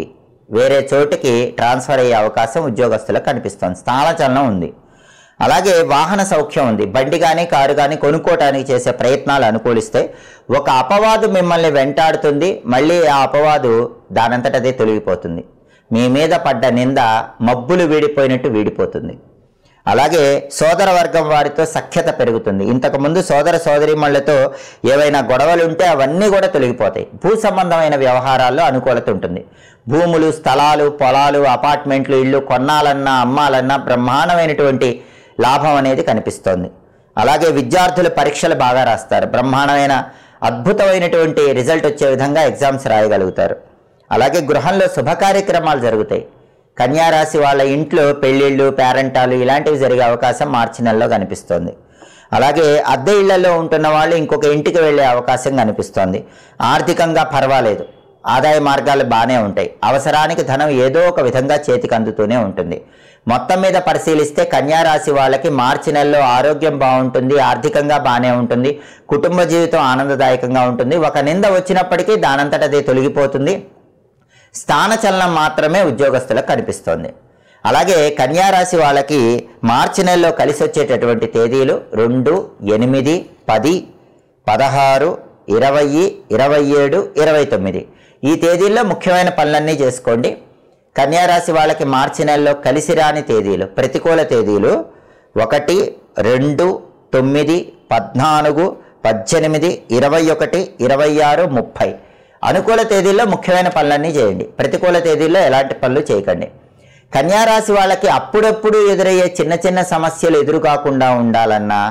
వేరే చోటికి ట్రాన్స్ఫర్ అయ్యే అవకాశం ఉద్యోగస్తులకు కనిపిస్తుంది. స్థానచలనం ఉంది. అలాగే వాహన సౌఖ్యం ఉంది. బండి కానీ కారు కానీ కొనుక్కోవటానికి చేసే ప్రయత్నాలు అనుకూలిస్తే ఒక అపవాదు మిమ్మల్ని వెంటాడుతుంది. మళ్ళీ ఆ అపవాదు దానంతట అదే తొలగిపోతుంది. మీ మీద పడ్డ నింద మబ్బులు వీడిపోయినట్టు వీడిపోతుంది. అలాగే సోదర వర్గం వారితో సఖ్యత పెరుగుతుంది. ఇంతకుముందు సోదర సోదరీమణులతో ఏవైనా గొడవలు ఉంటే అవన్నీ కూడా తొలగిపోతాయి. భూ సంబంధమైన వ్యవహారాల్లో అనుకూలత ఉంటుంది. భూములు, స్థలాలు, పొలాలు, అపార్ట్మెంట్లు, ఇళ్ళు కొనాలన్నా అమ్మాలన్నా బ్రహ్మాండమైనటువంటి లాభం అనేది కనిపిస్తోంది. అలాగే విద్యార్థులు పరీక్షలు బాగా రాస్తారు. బ్రహ్మాండమైన అద్భుతమైనటువంటి రిజల్ట్ వచ్చే విధంగా ఎగ్జామ్స్ రాయగలుగుతారు. అలాగే గృహంలో శుభ కార్యక్రమాలు జరుగుతాయి. కన్యారాశి వాళ్ళ ఇంట్లో పెళ్ళిళ్ళు, పేరెంటాలు ఇలాంటివి జరిగే అవకాశం మార్చి నెలలో కనిపిస్తోంది. అలాగే అద్దె ఇళ్లలో ఉంటున్న వాళ్ళు ఇంకొక ఇంటికి వెళ్ళే అవకాశం కనిపిస్తోంది. ఆర్థికంగా పర్వాలేదు. ఆదాయ మార్గాలు బాగానే ఉంటాయి. అవసరానికి ధనం ఏదో ఒక విధంగా చేతికి అందుతూనే ఉంటుంది. మొత్తం మీద పరిశీలిస్తే కన్యారాశి వాళ్ళకి మార్చి నెలలో ఆరోగ్యం బాగుంటుంది. ఆర్థికంగా బాగానే ఉంటుంది. కుటుంబ జీవితం ఆనందదాయకంగా ఉంటుంది. ఒక నింద వచ్చినప్పటికీ దానంతట అదే తొలగిపోతుంది. స్థానచలనం మాత్రమే ఉద్యోగస్తులకు కనిపిస్తోంది. అలాగే కన్యారాశి వాళ్ళకి మార్చి నెలలో కలిసి వచ్చేటటువంటి తేదీలు 2, 8, 10, 16, 20, 27, 29 ఈ తేదీల్లో ముఖ్యమైన పనులన్నీ చేసుకోండి. కన్యారాశి వాళ్ళకి మార్చి నెలలో కలిసి రాని తేదీలు, ప్రతికూల తేదీలు 1, 2, 9, 14, 18, 21, 26, 30 అనుకూల తేదీల్లో ముఖ్యమైన పనులన్నీ చేయండి. ప్రతికూల తేదీల్లో ఎలాంటి పనులు చేయకండి. కన్యారాశి వాళ్ళకి అప్పుడప్పుడు ఎదురయ్యే చిన్న చిన్న సమస్యలు ఎదురు కాకుండా ఉండాలన్నా,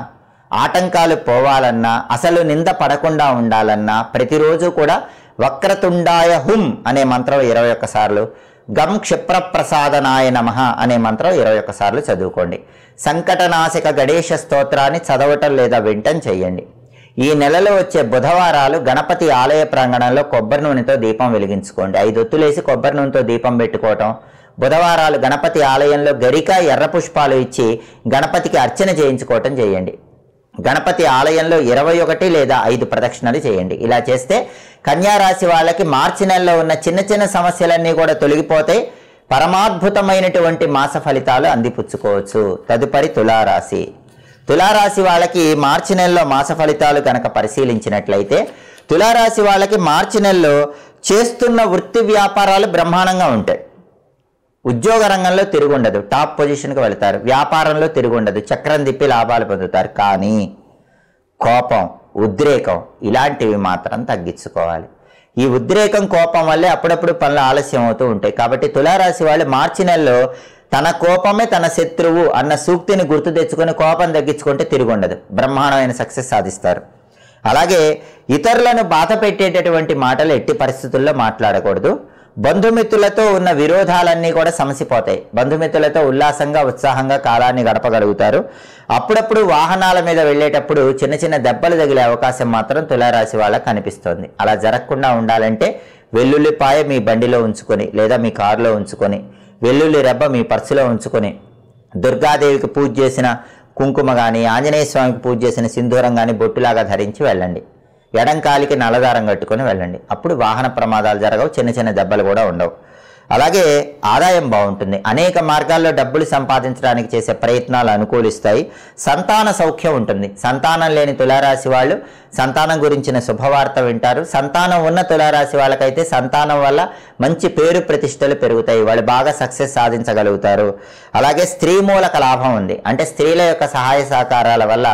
ఆటంకాలు పోవాలన్నా, అసలు నింద పడకుండా ఉండాలన్నా ప్రతిరోజు కూడా వక్రతుండాయ హుం అనే మంత్రం 21 సార్లు, గం క్షిప్రప్రసాదనాయ నమః అనే మంత్రం 21 సార్లు చదువుకోండి. సంకటనాశక గణేశ స్తోత్రాన్ని చదవటం లేదా వింటం చేయండి. ఈ నెలలో వచ్చే బుధవారాలు గణపతి ఆలయ ప్రాంగణంలో కొబ్బరి నూనెతో దీపం వెలిగించుకోండి. 5 ఒత్తులేసి కొబ్బరి నూనెతో దీపం పెట్టుకోవటం. బుధవారాలు గణపతి ఆలయంలో గరిక ఎర్ర పుష్పాలు ఇచ్చి గణపతికి అర్చన చేయించుకోవటం చేయండి. గణపతి ఆలయంలో 21 లేదా 5 ప్రదక్షిణలు చేయండి. ఇలా చేస్తే కన్యారాశి వాళ్ళకి మార్చి నెలలో ఉన్న చిన్న చిన్న సమస్యలన్నీ కూడా తొలగిపోతాయి. పరమాద్భుతమైనటువంటి మాస ఫలితాలు అందిపుచ్చుకోవచ్చు. తదుపరి తులారాశి. తులారాశి వాళ్ళకి మార్చి నెలలో మాస ఫలితాలు కనుక పరిశీలించినట్లయితే తులారాశి వాళ్ళకి మార్చి నెలలో చేస్తున్న వృత్తి వ్యాపారాలు బ్రహ్మాండంగా ఉంటాయి. ఉద్యోగ రంగంలో తిరుగుండదు, టాప్ పొజిషన్కి వెళతారు. వ్యాపారంలో తిరుగుండదు, చక్రం తిప్పి లాభాలు పొందుతారు. కానీ కోపం, ఉద్రేకం ఇలాంటివి మాత్రం తగ్గించుకోవాలి. ఈ ఉద్రేకం, కోపం వల్లే అప్పుడప్పుడు పనులు ఆలస్యం అవుతూ ఉంటాయి. కాబట్టి తులారాశి వాళ్ళు మార్చి నెలలో తన కోపమే తన శత్రువు అన్న సూక్తిని గుర్తు తెచ్చుకొని కోపం తగ్గించుకుంటే తిరుగుండదు, బ్రహ్మాండమైన సక్సెస్ సాధిస్తారు. అలాగే ఇతరులను బాధ పెట్టేటటువంటి మాటలు ఎట్టి పరిస్థితుల్లో మాట్లాడకూడదు. బంధుమిత్రులతో ఉన్న విరోధాలన్నీ కూడా సమసిపోతాయి. బంధుమిత్రులతో ఉల్లాసంగా ఉత్సాహంగా కాలాన్ని గడపగలుగుతారు. అప్పుడప్పుడు వాహనాల మీద వెళ్ళేటప్పుడు చిన్న చిన్న దెబ్బలు తగిలే అవకాశం మాత్రం తులారాశి వాళ్ళకి కనిపిస్తోంది. అలా జరగకుండా ఉండాలంటే వెల్లుల్లిపాయ మీ బండిలో ఉంచుకొని లేదా మీ కారులో ఉంచుకొని, వెల్లుల్లి రెబ్బ మీ పర్సులో ఉంచుకొని, దుర్గాదేవికి పూజ చేసిన కుంకుమ కానీ, ఆంజనేయ స్వామికి పూజ చేసిన సింధూరం కానీ బొట్టులాగా ధరించి వెళ్ళండి. ఎడంకాలికి నల్లదారం కట్టుకొని వెళ్ళండి. అప్పుడు వాహన ప్రమాదాలు జరగవు, చిన్న చిన్న దెబ్బలు కూడా ఉండవు. అలాగే ఆదాయం బాగుంటుంది. అనేక మార్గాల్లో డబ్బులు సంపాదించడానికి చేసే ప్రయత్నాలు అనుకూలిస్తాయి. సంతాన సౌఖ్యం ఉంటుంది. సంతానం లేని తులారాశి వాళ్ళు సంతానం గురించిన శుభవార్త వింటారు. సంతానం ఉన్న తులారాశి వాళ్ళకైతే సంతానం వల్ల మంచి పేరు ప్రతిష్టలు పెరుగుతాయి. వాళ్ళు బాగా సక్సెస్ సాధించగలుగుతారు. అలాగే స్త్రీ మూలక లాభం ఉంది. అంటే స్త్రీల యొక్క సహాయ సహకారాల వల్ల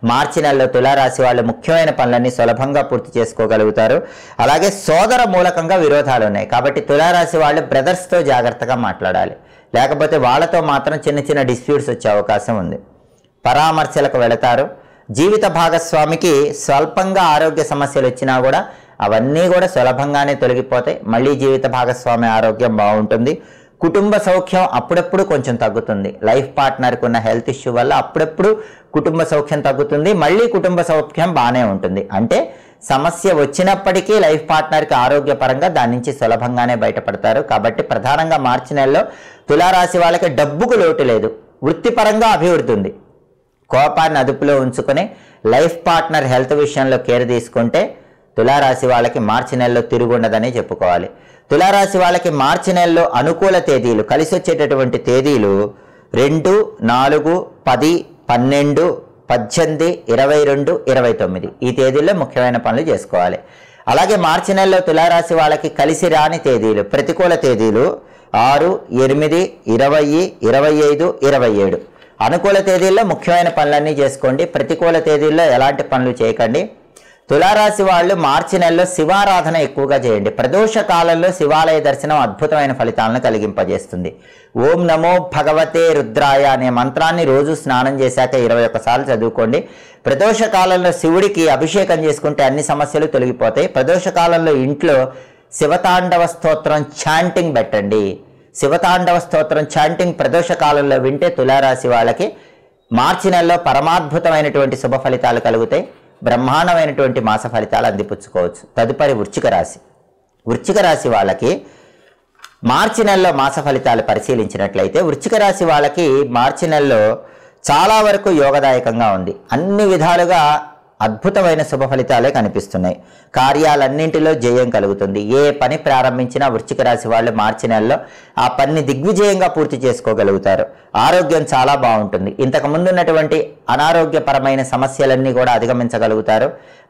మార్చి నెలలో తులారాశి వాళ్ళు ముఖ్యమైన పనులన్నీ సులభంగా పూర్తి చేసుకోగలుగుతారు. అలాగే సోదర మూలకంగా విరోధాలు ఉన్నాయి. కాబట్టి తులారాశి వాళ్ళు బ్రదర్స్తో జాగ్రత్తగా మాట్లాడాలి. లేకపోతే వాళ్ళతో మాత్రం చిన్న చిన్న డిస్ప్యూట్స్ వచ్చే అవకాశం ఉంది. పరామర్శలకు వెళతారు. జీవిత భాగస్వామికి స్వల్పంగా ఆరోగ్య సమస్యలు వచ్చినా కూడా అవన్నీ కూడా సులభంగానే తొలగిపోతాయి. మళ్ళీ జీవిత భాగస్వామి ఆరోగ్యం బాగుంటుంది. కుటుంబ సౌఖ్యం అప్పుడప్పుడు కొంచెం తగ్గుతుంది. లైఫ్ పార్ట్నర్కి ఉన్న హెల్త్ ఇష్యూ వల్ల అప్పుడప్పుడు కుటుంబ సౌఖ్యం తగ్గుతుంది. మళ్ళీ కుటుంబ సౌఖ్యం బాగానే ఉంటుంది. అంటే సమస్య వచ్చినప్పటికీ లైఫ్ పార్ట్నర్కి ఆరోగ్యపరంగా దాని నుంచి సులభంగానే బయటపడతారు. కాబట్టి ప్రధానంగా మార్చి నెలలో తులారాశి వాళ్ళకి డబ్బుకు లోటు లేదు. వృత్తిపరంగా అభివృద్ధి ఉంది. కోపాన్ని అదుపులో ఉంచుకొని లైఫ్ పార్ట్నర్ హెల్త్ విషయంలో కేర్ తీసుకుంటే తులారాశి వాళ్ళకి మార్చి నెలలో తిరుగుండదని చెప్పుకోవాలి. తులారాశి వాళ్ళకి మార్చి నెలలో అనుకూల తేదీలు, కలిసి వచ్చేటటువంటి తేదీలు 2, 4, 10, 12, 18, 22, 29 ఈ తేదీల్లో ముఖ్యమైన పనులు చేసుకోవాలి. అలాగే మార్చి నెలలో తులారాశి వాళ్ళకి కలిసి రాని తేదీలు, ప్రతికూల తేదీలు 6, 8, 20, 25, 27. అనుకూల తేదీల్లో ముఖ్యమైన పనులన్నీ చేసుకోండి. ప్రతికూల తేదీల్లో ఎలాంటి పనులు చేయకండి. తులారాశి వాళ్ళు మార్చి నెలలో శివారాధన ఎక్కువగా చేయండి. ప్రదోష కాలంలో శివాలయ దర్శనం అద్భుతమైన ఫలితాలను కలిగింపజేస్తుంది. ఓం నమో భగవతే రుద్రాయ అనే మంత్రాన్ని రోజు స్నానం చేశాక 21 సార్లు చదువుకోండి. ప్రదోష కాలంలో శివుడికి అభిషేకం చేసుకుంటే అన్ని సమస్యలు తొలగిపోతాయి. ప్రదోష కాలంలో ఇంట్లో శివతాండవ స్తోత్రం చాంటింగ్ పెట్టండి. శివతాండవ స్తోత్రం చాంటింగ్ ప్రదోష కాలంలో వింటే తులారాశి వాళ్ళకి మార్చి నెలలో పరమాద్భుతమైనటువంటి శుభ ఫలితాలు కలుగుతాయి. బ్రహ్మాండమైనటువంటి మాస ఫలితాలు అందిపుచ్చుకోవచ్చు. తదుపరి వృశ్చిక రాశి. వృశ్చిక రాశి వాళ్ళకి మార్చి నెలలో మాస ఫలితాలు పరిశీలించినట్లయితే వృశ్చిక రాశి వాళ్ళకి మార్చి నెలలో చాలా వరకు యోగదాయకంగా ఉంది. అన్ని విధాలుగా అద్భుతమైన శుభ ఫలితాలే కనిపిస్తున్నాయి. కార్యాలన్నింటిలో జయం కలుగుతుంది. ఏ పని ప్రారంభించినా వృశ్చిక రాశి వాళ్ళు మార్చి నెలలో ఆ పనిని దిగ్విజయంగా పూర్తి చేసుకోగలుగుతారు. ఆరోగ్యం చాలా బాగుంటుంది. ఇంతకు ముందు ఉన్నటువంటి అనారోగ్యపరమైన సమస్యలన్నీ కూడా అధిగమించగలుగుతారు.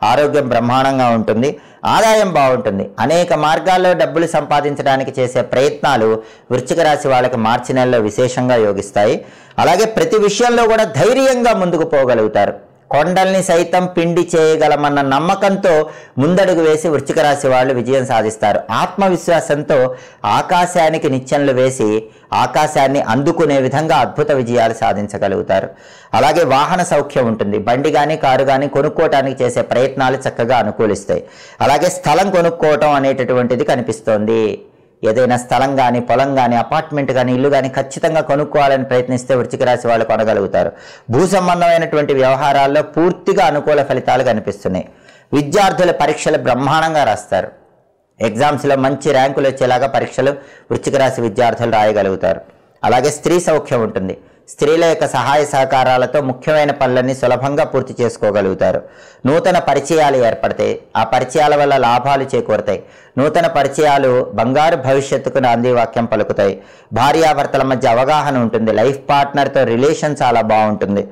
ఆరోగ్యం బ్రహ్మాండంగా ఉంటుంది. ఆదాయం బాగుంటుంది. అనేక మార్గాల్లో డబ్బులు సంపాదించడానికి చేసే ప్రయత్నాలు వృశ్చిక రాశి వాళ్ళకి మార్చి నెలలో విశేషంగా యోగిస్తాయి. అలాగే ప్రతి విషయంలో కూడా ధైర్యంగా ముందుకు పోగలుగుతారు. కొండల్ని సైతం పిండి చేయగలమన్న నమ్మకంతో ముందడుగు వేసి వృశ్చిక రాశి వాళ్ళు విజయం సాధిస్తారు. ఆత్మవిశ్వాసంతో ఆకాశానికి నిచ్చెనలు వేసి ఆకాశాన్ని అందుకునే విధంగా అద్భుత విజయాలు సాధించగలుగుతారు. అలాగే వాహన సౌఖ్యం ఉంటుంది. బండి కానీ కారు కానీ కొనుక్కోవటానికి చేసే ప్రయత్నాలు చక్కగా అనుకూలిస్తాయి. అలాగే స్థలం కొనుక్కోవటం అనేటటువంటిది కనిపిస్తోంది. ఏదైనా స్థలం కానీ, పొలం కానీ, అపార్ట్మెంట్ కానీ, ఇల్లు కానీ ఖచ్చితంగా కొనుక్కోవాలని ప్రయత్నిస్తే వృశ్చిక రాశి వాళ్ళు కొనగలుగుతారు. భూ సంబంధమైనటువంటి వ్యవహారాల్లో పూర్తిగా అనుకూల ఫలితాలు కనిపిస్తున్నాయి. విద్యార్థుల పరీక్షలు బ్రహ్మాండంగా రాస్తారు. ఎగ్జామ్స్లో మంచి ర్యాంకులు వచ్చేలాగా పరీక్షలు వృశ్చిక రాశి విద్యార్థులు రాయగలుగుతారు. అలాగే స్త్రీ సౌఖ్యం ఉంటుంది. స్త్రీల యొక్క సహాయ సహకారాలతో ముఖ్యమైన పనులన్నీ సులభంగా పూర్తి చేసుకోగలుగుతారు. నూతన పరిచయాలు ఏర్పడతాయి. ఆ పరిచయాల వల్ల లాభాలు చేకూరతాయి. నూతన పరిచయాలు బంగారు భవిష్యత్తుకు నాంది వాక్యం పలుకుతాయి. భార్యాభర్తల మధ్య అవగాహన ఉంటుంది. లైఫ్ పార్ట్నర్తో రిలేషన్ చాలా బాగుంటుంది.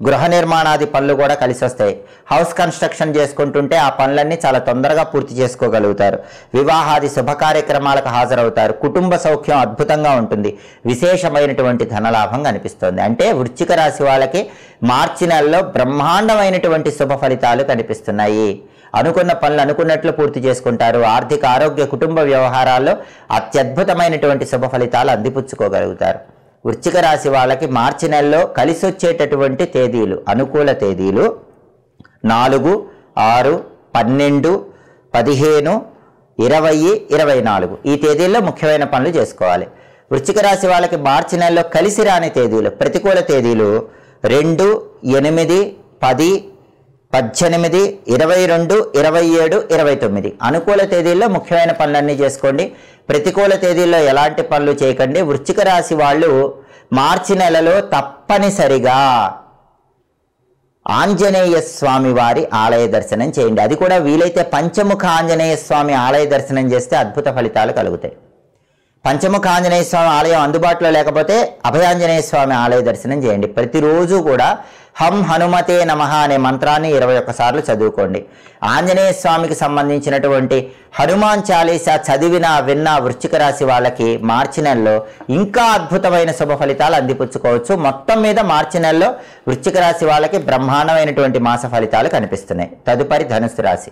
గృహ నిర్మాణాది పనులు కూడా కలిసి వస్తాయి. హౌస్ కన్స్ట్రక్షన్ చేసుకుంటుంటే ఆ పనులన్నీ చాలా తొందరగా పూర్తి చేసుకోగలుగుతారు. వివాహాది శుభ కార్యక్రమాలకు హాజరవుతారు. కుటుంబ సౌఖ్యం అద్భుతంగా ఉంటుంది. విశేషమైనటువంటి ధనలాభం కనిపిస్తుంది. అంటే వృశ్చిక రాశి వాళ్ళకి మార్చి నెలలో బ్రహ్మాండమైనటువంటి శుభ ఫలితాలు కనిపిస్తున్నాయి. అనుకున్న పనులు అనుకున్నట్లు పూర్తి చేసుకుంటారు. ఆర్థిక, ఆరోగ్య, కుటుంబ వ్యవహారాల్లో అత్యద్భుతమైనటువంటి శుభ ఫలితాలు అందిపుచ్చుకోగలుగుతారు. వృశ్చిక రాశి వాళ్ళకి మార్చి నెలలో కలిసి వచ్చేటటువంటి తేదీలు, అనుకూల తేదీలు 4, 6, 12, 15, 20, 24 ఈ తేదీల్లో ముఖ్యమైన పనులు చేసుకోవాలి. వృశ్చిక రాశి వాళ్ళకి మార్చి నెలలో కలిసి రాని తేదీలు, ప్రతికూల తేదీలు 2, 8, 10, 18, 22, 27, 29 అనుకూల తేదీల్లో ముఖ్యమైన పనులన్నీ చేసుకోండి. ప్రతికూల తేదీల్లో ఎలాంటి పనులు చేయకండి. వృశ్చిక రాశి వాళ్ళు మార్చి నెలలో తప్పనిసరిగా ఆంజనేయ స్వామి వారి ఆలయ దర్శనం చేయండి. అది కూడా వీలైతే పంచముఖ ఆంజనేయ స్వామి ఆలయ దర్శనం చేస్తే అద్భుత ఫలితాలు కలుగుతాయి. పంచముఖ ఆంజనేయ స్వామి ఆలయం అందుబాటులో లేకపోతే అభయాంజనేయ స్వామి ఆలయ దర్శనం చేయండి. ప్రతిరోజు కూడా హం హనుమతే నమః అనే మంత్రాన్ని 21 సార్లు చదువుకోండి. ఆంజనేయ స్వామికి సంబంధించినటువంటి హనుమాన్ చాలీసా చదివినా విన్నా వృశ్చిక రాశి వాళ్ళకి మార్చి నెలలో ఇంకా అద్భుతమైన శుభ ఫలితాలు అందిపుచ్చుకోవచ్చు. మొత్తం మీద మార్చి నెలలో వృశ్చిక రాశి వాళ్ళకి బ్రహ్మాండమైనటువంటి మాస ఫలితాలు కనిపిస్తున్నాయి. తదుపరి ధనుస్సు రాశి.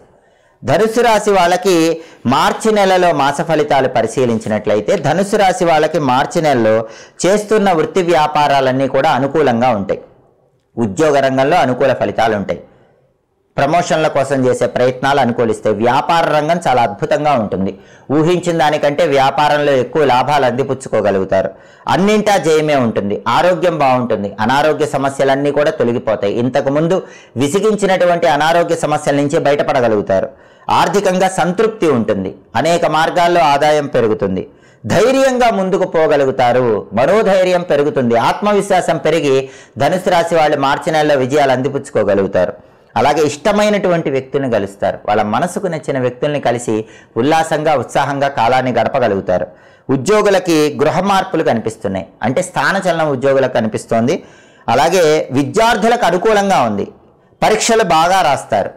ధనుస్సు రాశి వాళ్ళకి మార్చి నెలలో మాస ఫలితాలు పరిశీలించినట్లయితే ధనుస్సు రాశి వాళ్ళకి మార్చి నెలలో చేస్తున్న వృత్తి వ్యాపారాలన్నీ కూడా అనుకూలంగా ఉంటాయి. ఉద్యోగ రంగంలో అనుకూల ఫలితాలు ఉంటాయి. ప్రమోషన్ల కోసం చేసే ప్రయత్నాలు అనుకూలిస్తాయి. వ్యాపార రంగం చాలా అద్భుతంగా ఉంటుంది. ఊహించిన దానికంటే వ్యాపారంలో ఎక్కువ లాభాలు అందిపుచ్చుకోగలుగుతారు. అన్నింటా జయమే ఉంటుంది. ఆరోగ్యం బాగుంటుంది. అనారోగ్య సమస్యలన్నీ కూడా తొలగిపోతాయి. ఇంతకుముందు విసిగించినటువంటి అనారోగ్య సమస్యల నుంచి బయటపడగలుగుతారు. ఆర్థికంగా సంతృప్తి ఉంటుంది. అనేక మార్గాల్లో ఆదాయం పెరుగుతుంది. ధైర్యంగా ముందుకు పోగలుగుతారు. మనోధైర్యం పెరుగుతుంది. ఆత్మవిశ్వాసం పెరిగి ధనుసు రాశి వాళ్ళు మార్చి నెలలో విజయాలు అందిపుచ్చుకోగలుగుతారు. అలాగే ఇష్టమైనటువంటి వ్యక్తుల్ని కలుస్తారు. వాళ్ళ మనసుకు నచ్చిన వ్యక్తుల్ని కలిసి ఉల్లాసంగా, ఉత్సాహంగా కాలాన్ని గడపగలుగుతారు. ఉద్యోగులకి గృహ మార్పులు కనిపిస్తున్నాయి. అంటే స్థానచలనం ఉద్యోగులకు కనిపిస్తోంది. అలాగే విద్యార్థులకు అనుకూలంగా ఉంది. పరీక్షలు బాగా రాస్తారు.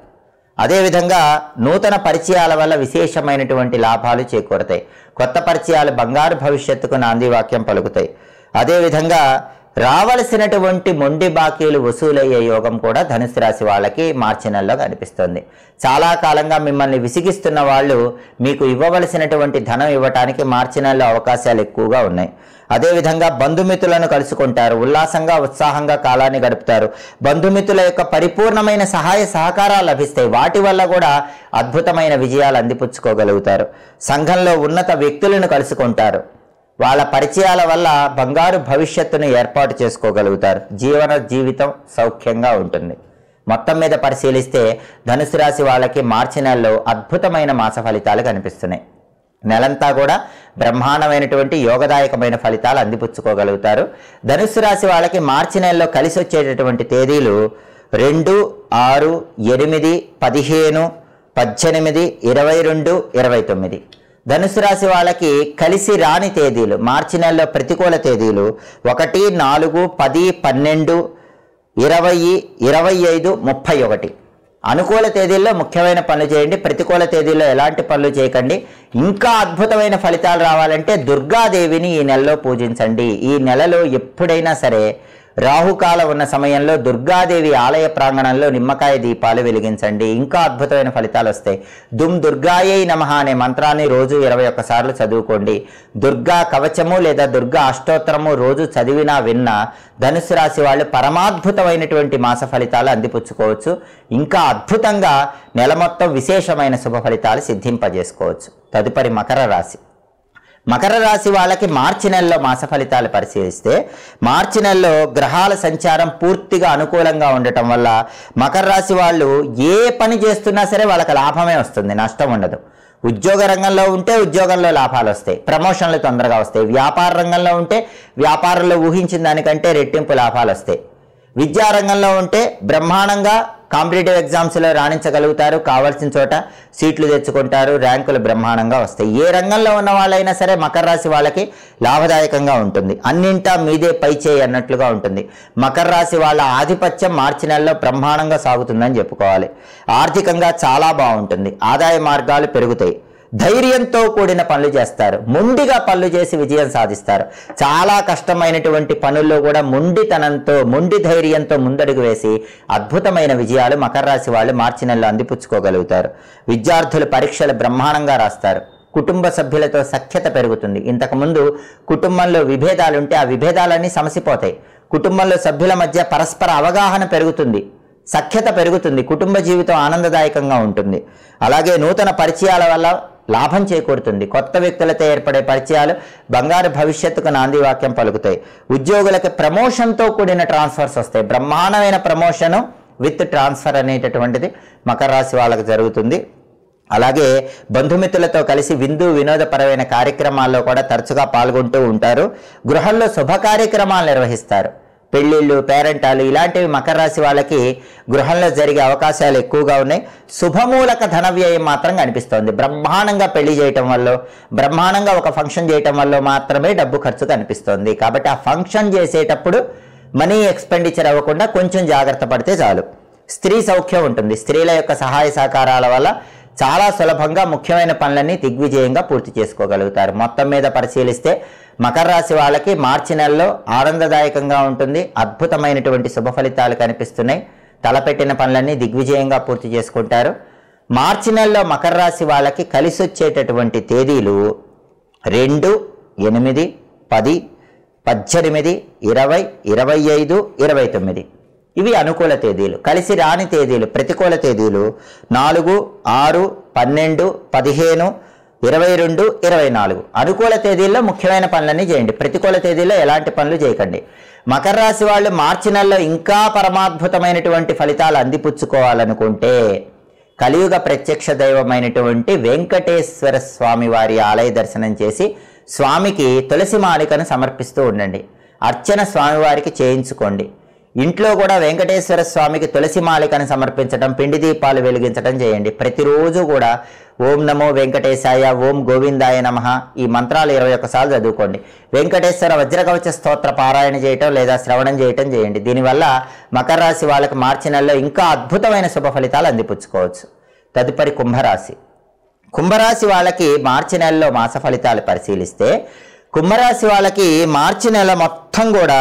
అదేవిధంగా నూతన పరిచయాల వల్ల విశేషమైనటువంటి లాభాలు చేకూరతాయి. కొత్త పరిచయాలు బంగారు భవిష్యత్తుకు నాంది వాక్యం పలుకుతాయి. అదేవిధంగా రావలసినటువంటి మొండి బాకీలు వసూలయ్యే యోగం కూడా ధనుసు రాశి వాళ్ళకి మార్చి నెలలో కనిపిస్తుంది. చాలా కాలంగా మిమ్మల్ని విసిగిస్తున్న వాళ్ళు మీకు ఇవ్వవలసినటువంటి ధనం ఇవ్వటానికి మార్చి నెలలో అవకాశాలు ఎక్కువగా ఉన్నాయి. అదేవిధంగా బంధుమిత్రులను కలుసుకుంటారు. ఉల్లాసంగా, ఉత్సాహంగా కాలాన్ని గడుపుతారు. బంధుమిత్రుల యొక్క పరిపూర్ణమైన సహాయ సహకారాలు లభిస్తాయి. వాటి వల్ల కూడా అద్భుతమైన విజయాలు అందిపుచ్చుకోగలుగుతారు. సంఘంలో ఉన్నత వ్యక్తులను కలుసుకుంటారు. వాళ్ళ పరిచయాల వల్ల బంగారు భవిష్యత్తును ఏర్పాటు చేసుకోగలుగుతారు. జీవితం సౌఖ్యంగా ఉంటుంది. మొత్తం మీద పరిశీలిస్తే ధనుసు రాశి వాళ్ళకి మార్చి నెలలో అద్భుతమైన మాస ఫలితాలు కనిపిస్తున్నాయి. నెలంతా కూడా బ్రహ్మాండమైనటువంటి యోగదాయకమైన ఫలితాలు అందిపుచ్చుకోగలుగుతారు. ధనుస్సు రాశి వాళ్ళకి మార్చి నెలలో కలిసి వచ్చేటటువంటి తేదీలు 2, 6, 8, 15, 18, 22, 29. ధనుసు రాశి వాళ్ళకి కలిసి రాని తేదీలు మార్చి నెలలో ప్రతికూల తేదీలు 1, 4, 10, 12, 20, 25, 31. అనుకూల తేదీల్లో ముఖ్యమైన పనులు చేయండి. ప్రతికూల తేదీల్లో ఎలాంటి పనులు చేయకండి. ఇంకా అద్భుతమైన ఫలితాలు రావాలంటే దుర్గాదేవిని ఈ నెలలో పూజించండి. ఈ నెలలో ఎప్పుడైనా సరే రాహుకాలం ఉన్న సమయంలో దుర్గాదేవి ఆలయ ప్రాంగణంలో నిమ్మకాయ దీపాలు వెలిగించండి. ఇంకా అద్భుతమైన ఫలితాలు వస్తాయి. దుమ్ దుర్గాయై నమః అనే మంత్రాన్ని రోజు 21 సార్లు చదువుకోండి. దుర్గా కవచము లేదా దుర్గా అష్టోత్తరము రోజు చదివినా విన్నా ధనుసు రాశి వాళ్ళు పరమాద్భుతమైనటువంటి మాస ఫలితాలు అందిపుచ్చుకోవచ్చు. ఇంకా అద్భుతంగా నెల మొత్తం విశేషమైన శుభ ఫలితాలు సిద్ధింపజేసుకోవచ్చు. తదుపరి మకర రాశి. మకర రాశి వాళ్ళకి మార్చి నెలలో మాస ఫలితాలు పరిశీలిస్తే మార్చి నెలలో గ్రహాల సంచారం పూర్తిగా అనుకూలంగా ఉండటం వల్ల మకర రాశి వాళ్ళు ఏ పని చేస్తున్నా సరే వాళ్ళకి లాభమే వస్తుంది, నష్టం ఉండదు. ఉద్యోగ రంగంలో ఉంటే ఉద్యోగంలో లాభాలు వస్తాయి, ప్రమోషన్లు తొందరగా వస్తాయి. వ్యాపార రంగంలో ఉంటే వ్యాపారంలో ఊహించిన దానికంటే రెట్టింపు లాభాలు వస్తాయి. విద్యారంగంలో ఉంటే బ్రహ్మాండంగా కాంపిటేటివ్ ఎగ్జామ్స్లో రాణించగలుగుతారు, కావాల్సిన చోట సీట్లు తెచ్చుకుంటారు, ర్యాంకులు బ్రహ్మాండంగా వస్తాయి. ఏ రంగంలో ఉన్న వాళ్ళైనా సరే మకర రాశి వాళ్ళకి లాభదాయకంగా ఉంటుంది. అన్నింటా మీదే పై చేయి అన్నట్లుగా ఉంటుంది. మకర రాశి వాళ్ళ ఆధిపత్యం మార్చి నెలలో బ్రహ్మాండంగా సాగుతుందని చెప్పుకోవాలి. ఆర్థికంగా చాలా బాగుంటుంది, ఆదాయ మార్గాలు పెరుగుతాయి. ధైర్యంతో కూడిన పనులు చేస్తారు, మొండిగా పనులు చేసి విజయం సాధిస్తారు. చాలా కష్టమైనటువంటి పనుల్లో కూడా మొండితనంతో, మొండి ధైర్యంతో ముందడుగు వేసి అద్భుతమైన విజయాలు మకర రాశి వాళ్ళు మార్చి నెలలో అందిపుచ్చుకోగలుగుతారు. విద్యార్థులు పరీక్షలు బ్రహ్మాండంగా రాస్తారు. కుటుంబ సభ్యులతో సఖ్యత పెరుగుతుంది. ఇంతకుముందు కుటుంబంలో విభేదాలుంటే ఆ విభేదాలన్నీ సమసిపోతాయి. కుటుంబంలో సభ్యుల మధ్య పరస్పర అవగాహన పెరుగుతుంది, సఖ్యత పెరుగుతుంది, కుటుంబ జీవితం ఆనందదాయకంగా ఉంటుంది. అలాగే నూతన పరిచయాల వల్ల లాభం చేకూరుతుంది. కొత్త వ్యక్తులతో ఏర్పడే పరిచయాలు బంగారు భవిష్యత్తుకు నాంది వాక్యం పలుకుతాయి. ఉద్యోగులకు ప్రమోషన్తో కూడిన ట్రాన్స్ఫర్స్ వస్తాయి. బ్రహ్మాండమైన ప్రమోషను విత్ ట్రాన్స్ఫర్ అనేటటువంటిది మకర రాశి వాళ్ళకి జరుగుతుంది. అలాగే బంధుమిత్రులతో కలిసి విందు వినోదపరమైన కార్యక్రమాల్లో కూడా తరచుగా పాల్గొంటూ ఉంటారు. గృహంలో శుభ కార్యక్రమాలు నిర్వహిస్తారు. పెళ్ళిళ్ళు, పేరెంటాలు ఇలాంటివి మకర రాశి వాళ్ళకి గృహంలో జరిగే అవకాశాలు ఎక్కువగా ఉన్నాయి. శుభమూలక ధన వ్యయం మాత్రం కనిపిస్తోంది. బ్రహ్మాండంగా పెళ్లి చేయటం వల్ల, బ్రహ్మాండంగా ఒక ఫంక్షన్ చేయటం వల్ల మాత్రమే డబ్బు ఖర్చు కనిపిస్తోంది. కాబట్టి ఆ ఫంక్షన్ చేసేటప్పుడు మనీ ఎక్స్పెండిచర్ అవ్వకుండా కొంచెం జాగ్రత్త పడితే చాలు. స్త్రీ సౌఖ్యం ఉంటుంది. స్త్రీల యొక్క సహాయ సహకారాల వల్ల చాలా సులభంగా ముఖ్యమైన పనులన్నీ దిగ్విజయంగా పూర్తి చేసుకోగలుగుతారు. మొత్తం మీద పరిశీలిస్తే మకర రాశి వాళ్ళకి మార్చి నెలలో ఆనందదాయకంగా ఉంటుంది. అద్భుతమైనటువంటి శుభ ఫలితాలు కనిపిస్తున్నాయి. తలపెట్టిన పనులన్నీ దిగ్విజయంగా పూర్తి చేసుకుంటారు. మార్చి నెలలో మకర రాశి వాళ్ళకి కలిసి వచ్చేటటువంటి తేదీలు 2, 8, 10, 18, 20, 25, 29. ఇవి అనుకూల తేదీలు. కలిసి రాని తేదీలు, ప్రతికూల తేదీలు 4, 6, 12, 15, 22, 24. అనుకూల తేదీల్లో ముఖ్యమైన పనులన్నీ చేయండి. ప్రతికూల తేదీల్లో ఎలాంటి పనులు చేయకండి. మకర రాశి వాళ్ళు మార్చి నెలలో ఇంకా పరమాద్భుతమైనటువంటి ఫలితాలు అందిపుచ్చుకోవాలనుకుంటే కలియుగ ప్రత్యక్ష దైవమైనటువంటి వెంకటేశ్వర స్వామి వారి ఆలయ దర్శనం చేసి స్వామికి తులసి మాలికను సమర్పిస్తూ ఉండండి. అర్చన స్వామివారికి చేయించుకోండి. ఇంట్లో కూడా వెంకటేశ్వర స్వామికి తులసి మాలికను సమర్పించడం, పిండి దీపాలు వెలిగించడం చేయండి. ప్రతిరోజు కూడా ఓం నమో వెంకటేశాయ, ఓం గోవిందాయ నమః ఈ మంత్రాలు 21 సార్లు చదువుకోండి. వెంకటేశ్వర వజ్రకవచ స్తోత్ర పారాయణ చేయటం లేదా శ్రవణం చేయటం చేయండి. దీనివల్ల మకర రాశి వాళ్ళకి మార్చి నెలలో ఇంకా అద్భుతమైన శుభ ఫలితాలు అందిపుచ్చుకోవచ్చు. తదుపరి కుంభరాశి. కుంభరాశి వాళ్ళకి మార్చి నెలలో మాస ఫలితాలు పరిశీలిస్తే కుంభరాశి వాళ్ళకి మార్చి నెల మొత్తం కూడా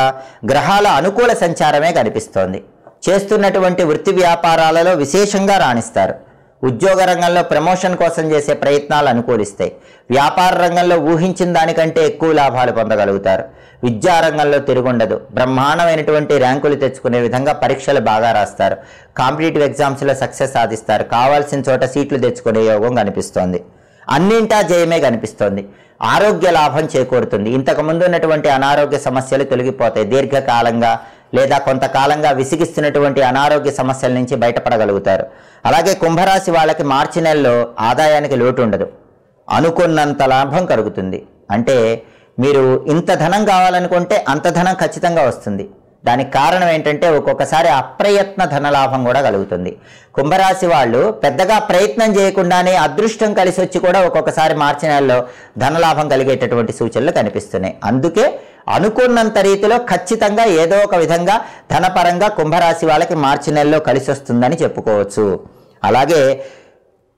గ్రహాల అనుకూల సంచారమే కనిపిస్తోంది. చేస్తున్నటువంటి వృత్తి వ్యాపారాలలో విశేషంగా రాణిస్తారు. ఉద్యోగ రంగంలో ప్రమోషన్ కోసం చేసే ప్రయత్నాలు అనుకూలిస్తాయి. వ్యాపార రంగంలో ఊహించిన దానికంటే ఎక్కువ లాభాలు పొందగలుగుతారు. విద్యారంగంలో తిరుగుండదు. బ్రహ్మాండమైనటువంటి ర్యాంకులు తెచ్చుకునే విధంగా పరీక్షలు బాగా రాస్తారు. కాంపిటేటివ్ ఎగ్జామ్స్లో సక్సెస్ సాధిస్తారు. కావాల్సిన చోట సీట్లు తెచ్చుకునే యోగం కనిపిస్తోంది. అన్నింటా జయమే కనిపిస్తోంది. ఆరోగ్య లాభం చేకూరుతుంది. ఇంతకు ముందు ఉన్నటువంటి అనారోగ్య సమస్యలు తొలగిపోతాయి. దీర్ఘకాలంగా లేదా కొంతకాలంగా విసిగిస్తున్నటువంటి అనారోగ్య సమస్యల నుంచి బయటపడగలుగుతారు. అలాగే కుంభరాశి వాళ్ళకి మార్చి నెలలో ఆదాయానికి లోటు ఉండదు. అనుకున్నంత లాభం కలుగుతుంది. అంటే మీరు ఇంత ధనం కావాలనుకుంటే అంత ధనం ఖచ్చితంగా వస్తుంది. దానికి కారణం ఏంటంటే ఒక్కొక్కసారి అప్రయత్న ధనలాభం కూడా కలుగుతుంది. కుంభరాశి వాళ్ళు పెద్దగా ప్రయత్నం చేయకుండానే అదృష్టం కలిసి వచ్చి కూడా ఒక్కొక్కసారి మార్చి నెలలో ధనలాభం కలిగేటటువంటి సూచనలు కనిపిస్తున్నాయి. అందుకే అనుకున్నంత రీతిలో ఖచ్చితంగా ఏదో ఒక విధంగా ధనపరంగా కుంభరాశి వాళ్ళకి మార్చి నెలలో కలిసి వస్తుందని చెప్పుకోవచ్చు. అలాగే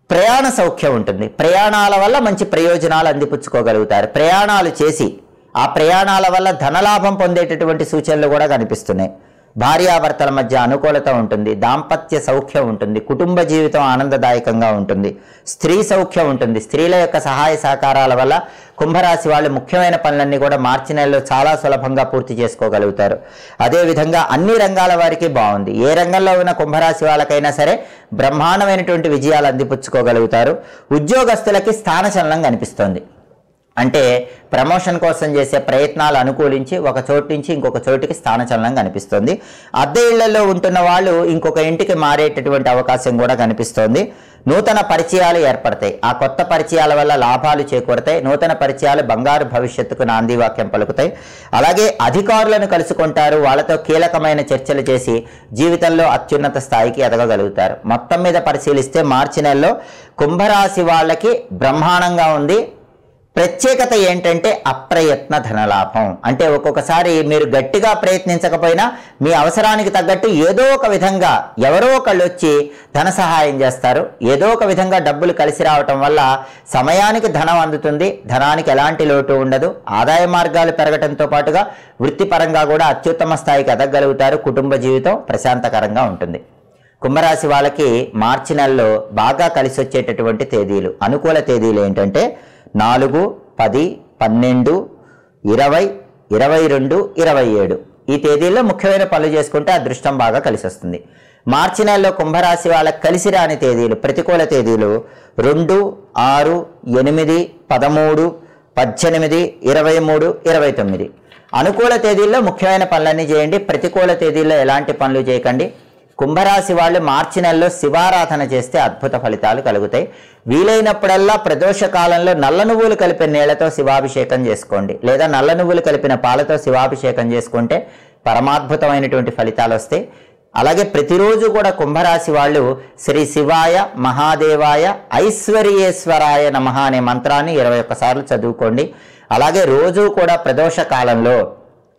ప్రయాణ సౌఖ్యం ఉంటుంది. ప్రయాణాల వల్ల మంచి ప్రయోజనాలు అందిపుచ్చుకోగలుగుతారు. ప్రయాణాలు చేసి ఆ ప్రయాణాల వల్ల ధనలాభం పొందేటటువంటి సూచనలు కూడా కనిపిస్తున్నాయి. భార్యాభర్తల మధ్య అనుకూలత ఉంటుంది. దాంపత్య సౌఖ్యం ఉంటుంది. కుటుంబ జీవితం ఆనందదాయకంగా ఉంటుంది. స్త్రీ సౌఖ్యం ఉంటుంది. స్త్రీల యొక్క సహాయ సహకారాల వల్ల కుంభరాశి వాళ్ళు ముఖ్యమైన పనులన్నీ కూడా మార్చి నెలలో చాలా సులభంగా పూర్తి చేసుకోగలుగుతారు. అదేవిధంగా అన్ని రంగాల వారికి బాగుంది. ఏ రంగంలో ఉన్న కుంభరాశి వాళ్ళకైనా సరే బ్రహ్మాండమైనటువంటి విజయాలు అందిపుచ్చుకోగలుగుతారు. ఉద్యోగస్తులకి స్థానచలనం కనిపిస్తోంది. అంటే ప్రమోషన్ కోసం చేసే ప్రయత్నాలు అనుకూలించి ఒక చోటు నుంచి ఇంకొక చోటికి స్థానచలనం కనిపిస్తుంది. అద్దె ఇళ్లలో ఉంటున్న వాళ్ళు ఇంకొక ఇంటికి మారేటటువంటి అవకాశం కూడా కనిపిస్తోంది. నూతన పరిచయాలు ఏర్పడతాయి. ఆ కొత్త పరిచయాల వల్ల లాభాలు చేకూరతాయి. నూతన పరిచయాలు బంగారు భవిష్యత్తుకు నాంది వాక్యం పలుకుతాయి. అలాగే అధికారులను కలుసుకుంటారు. వాళ్ళతో కీలకమైన చర్చలు చేసి జీవితంలో అత్యున్నత స్థాయికి ఎదగగలుగుతారు. మొత్తం మీద పరిశీలిస్తే మార్చి నెలలో కుంభరాశి వాళ్ళకి బ్రహ్మాండంగా ఉంది. ప్రత్యేకత ఏంటంటే అప్రయత్న ధనలాభం. అంటే ఒక్కొక్కసారి మీరు గట్టిగా ప్రయత్నించకపోయినా మీ అవసరానికి తగ్గట్టు ఏదో ఒక విధంగా ఎవరో ఒకళ్ళు వచ్చి ధన సహాయం చేస్తారు. ఏదో ఒక విధంగా డబ్బులు కలిసి రావటం వల్ల సమయానికి ధనం అందుతుంది. ధనానికి ఎలాంటి లోటు ఉండదు. ఆదాయ మార్గాలు పెరగటంతో పాటుగా వృత్తిపరంగా కూడా అత్యుత్తమ స్థాయికి ఎదగలుగుతారు. కుటుంబ జీవితం ప్రశాంతకరంగా ఉంటుంది. కుంభరాశి వాళ్ళకి మార్చి నెలలో బాగా కలిసి వచ్చేటటువంటి తేదీలు, అనుకూల తేదీలు ఏంటంటే 4, 10, 12, 20, 22, 27 ఈ తేదీల్లో ముఖ్యమైన పనులు చేసుకుంటే అదృష్టం బాగా కలిసి వస్తుంది. మార్చి నెలలో కుంభరాశి వాళ్ళకి కలిసి రాని తేదీలు, ప్రతికూల తేదీలు 2, 6, 8, 13, 18, 23, 29. అనుకూల తేదీల్లో ముఖ్యమైన పనులన్నీ చేయండి. ప్రతికూల తేదీల్లో ఎలాంటి పనులు చేయకండి. కుంభరాశి వాళ్ళు మార్చి నెలలో శివారాధన చేస్తే అద్భుత ఫలితాలు కలుగుతాయి. వీలైనప్పుడల్లా ప్రదోష కాలంలో నల్ల నువ్వులు కలిపిన నీళ్లతో శివాభిషేకం చేసుకోండి, లేదా నల్ల నువ్వులు కలిపిన పాలతో శివాభిషేకం చేసుకుంటే పరమాద్భుతమైనటువంటి ఫలితాలు వస్తాయి. అలాగే ప్రతిరోజు కూడా కుంభరాశి వాళ్ళు శ్రీ శివాయ మహాదేవాయ ఐశ్వర్యేశ్వరాయ నమః అనే మంత్రాన్ని 21 సార్లు చదువుకోండి. అలాగే రోజు కూడా ప్రదోష కాలంలో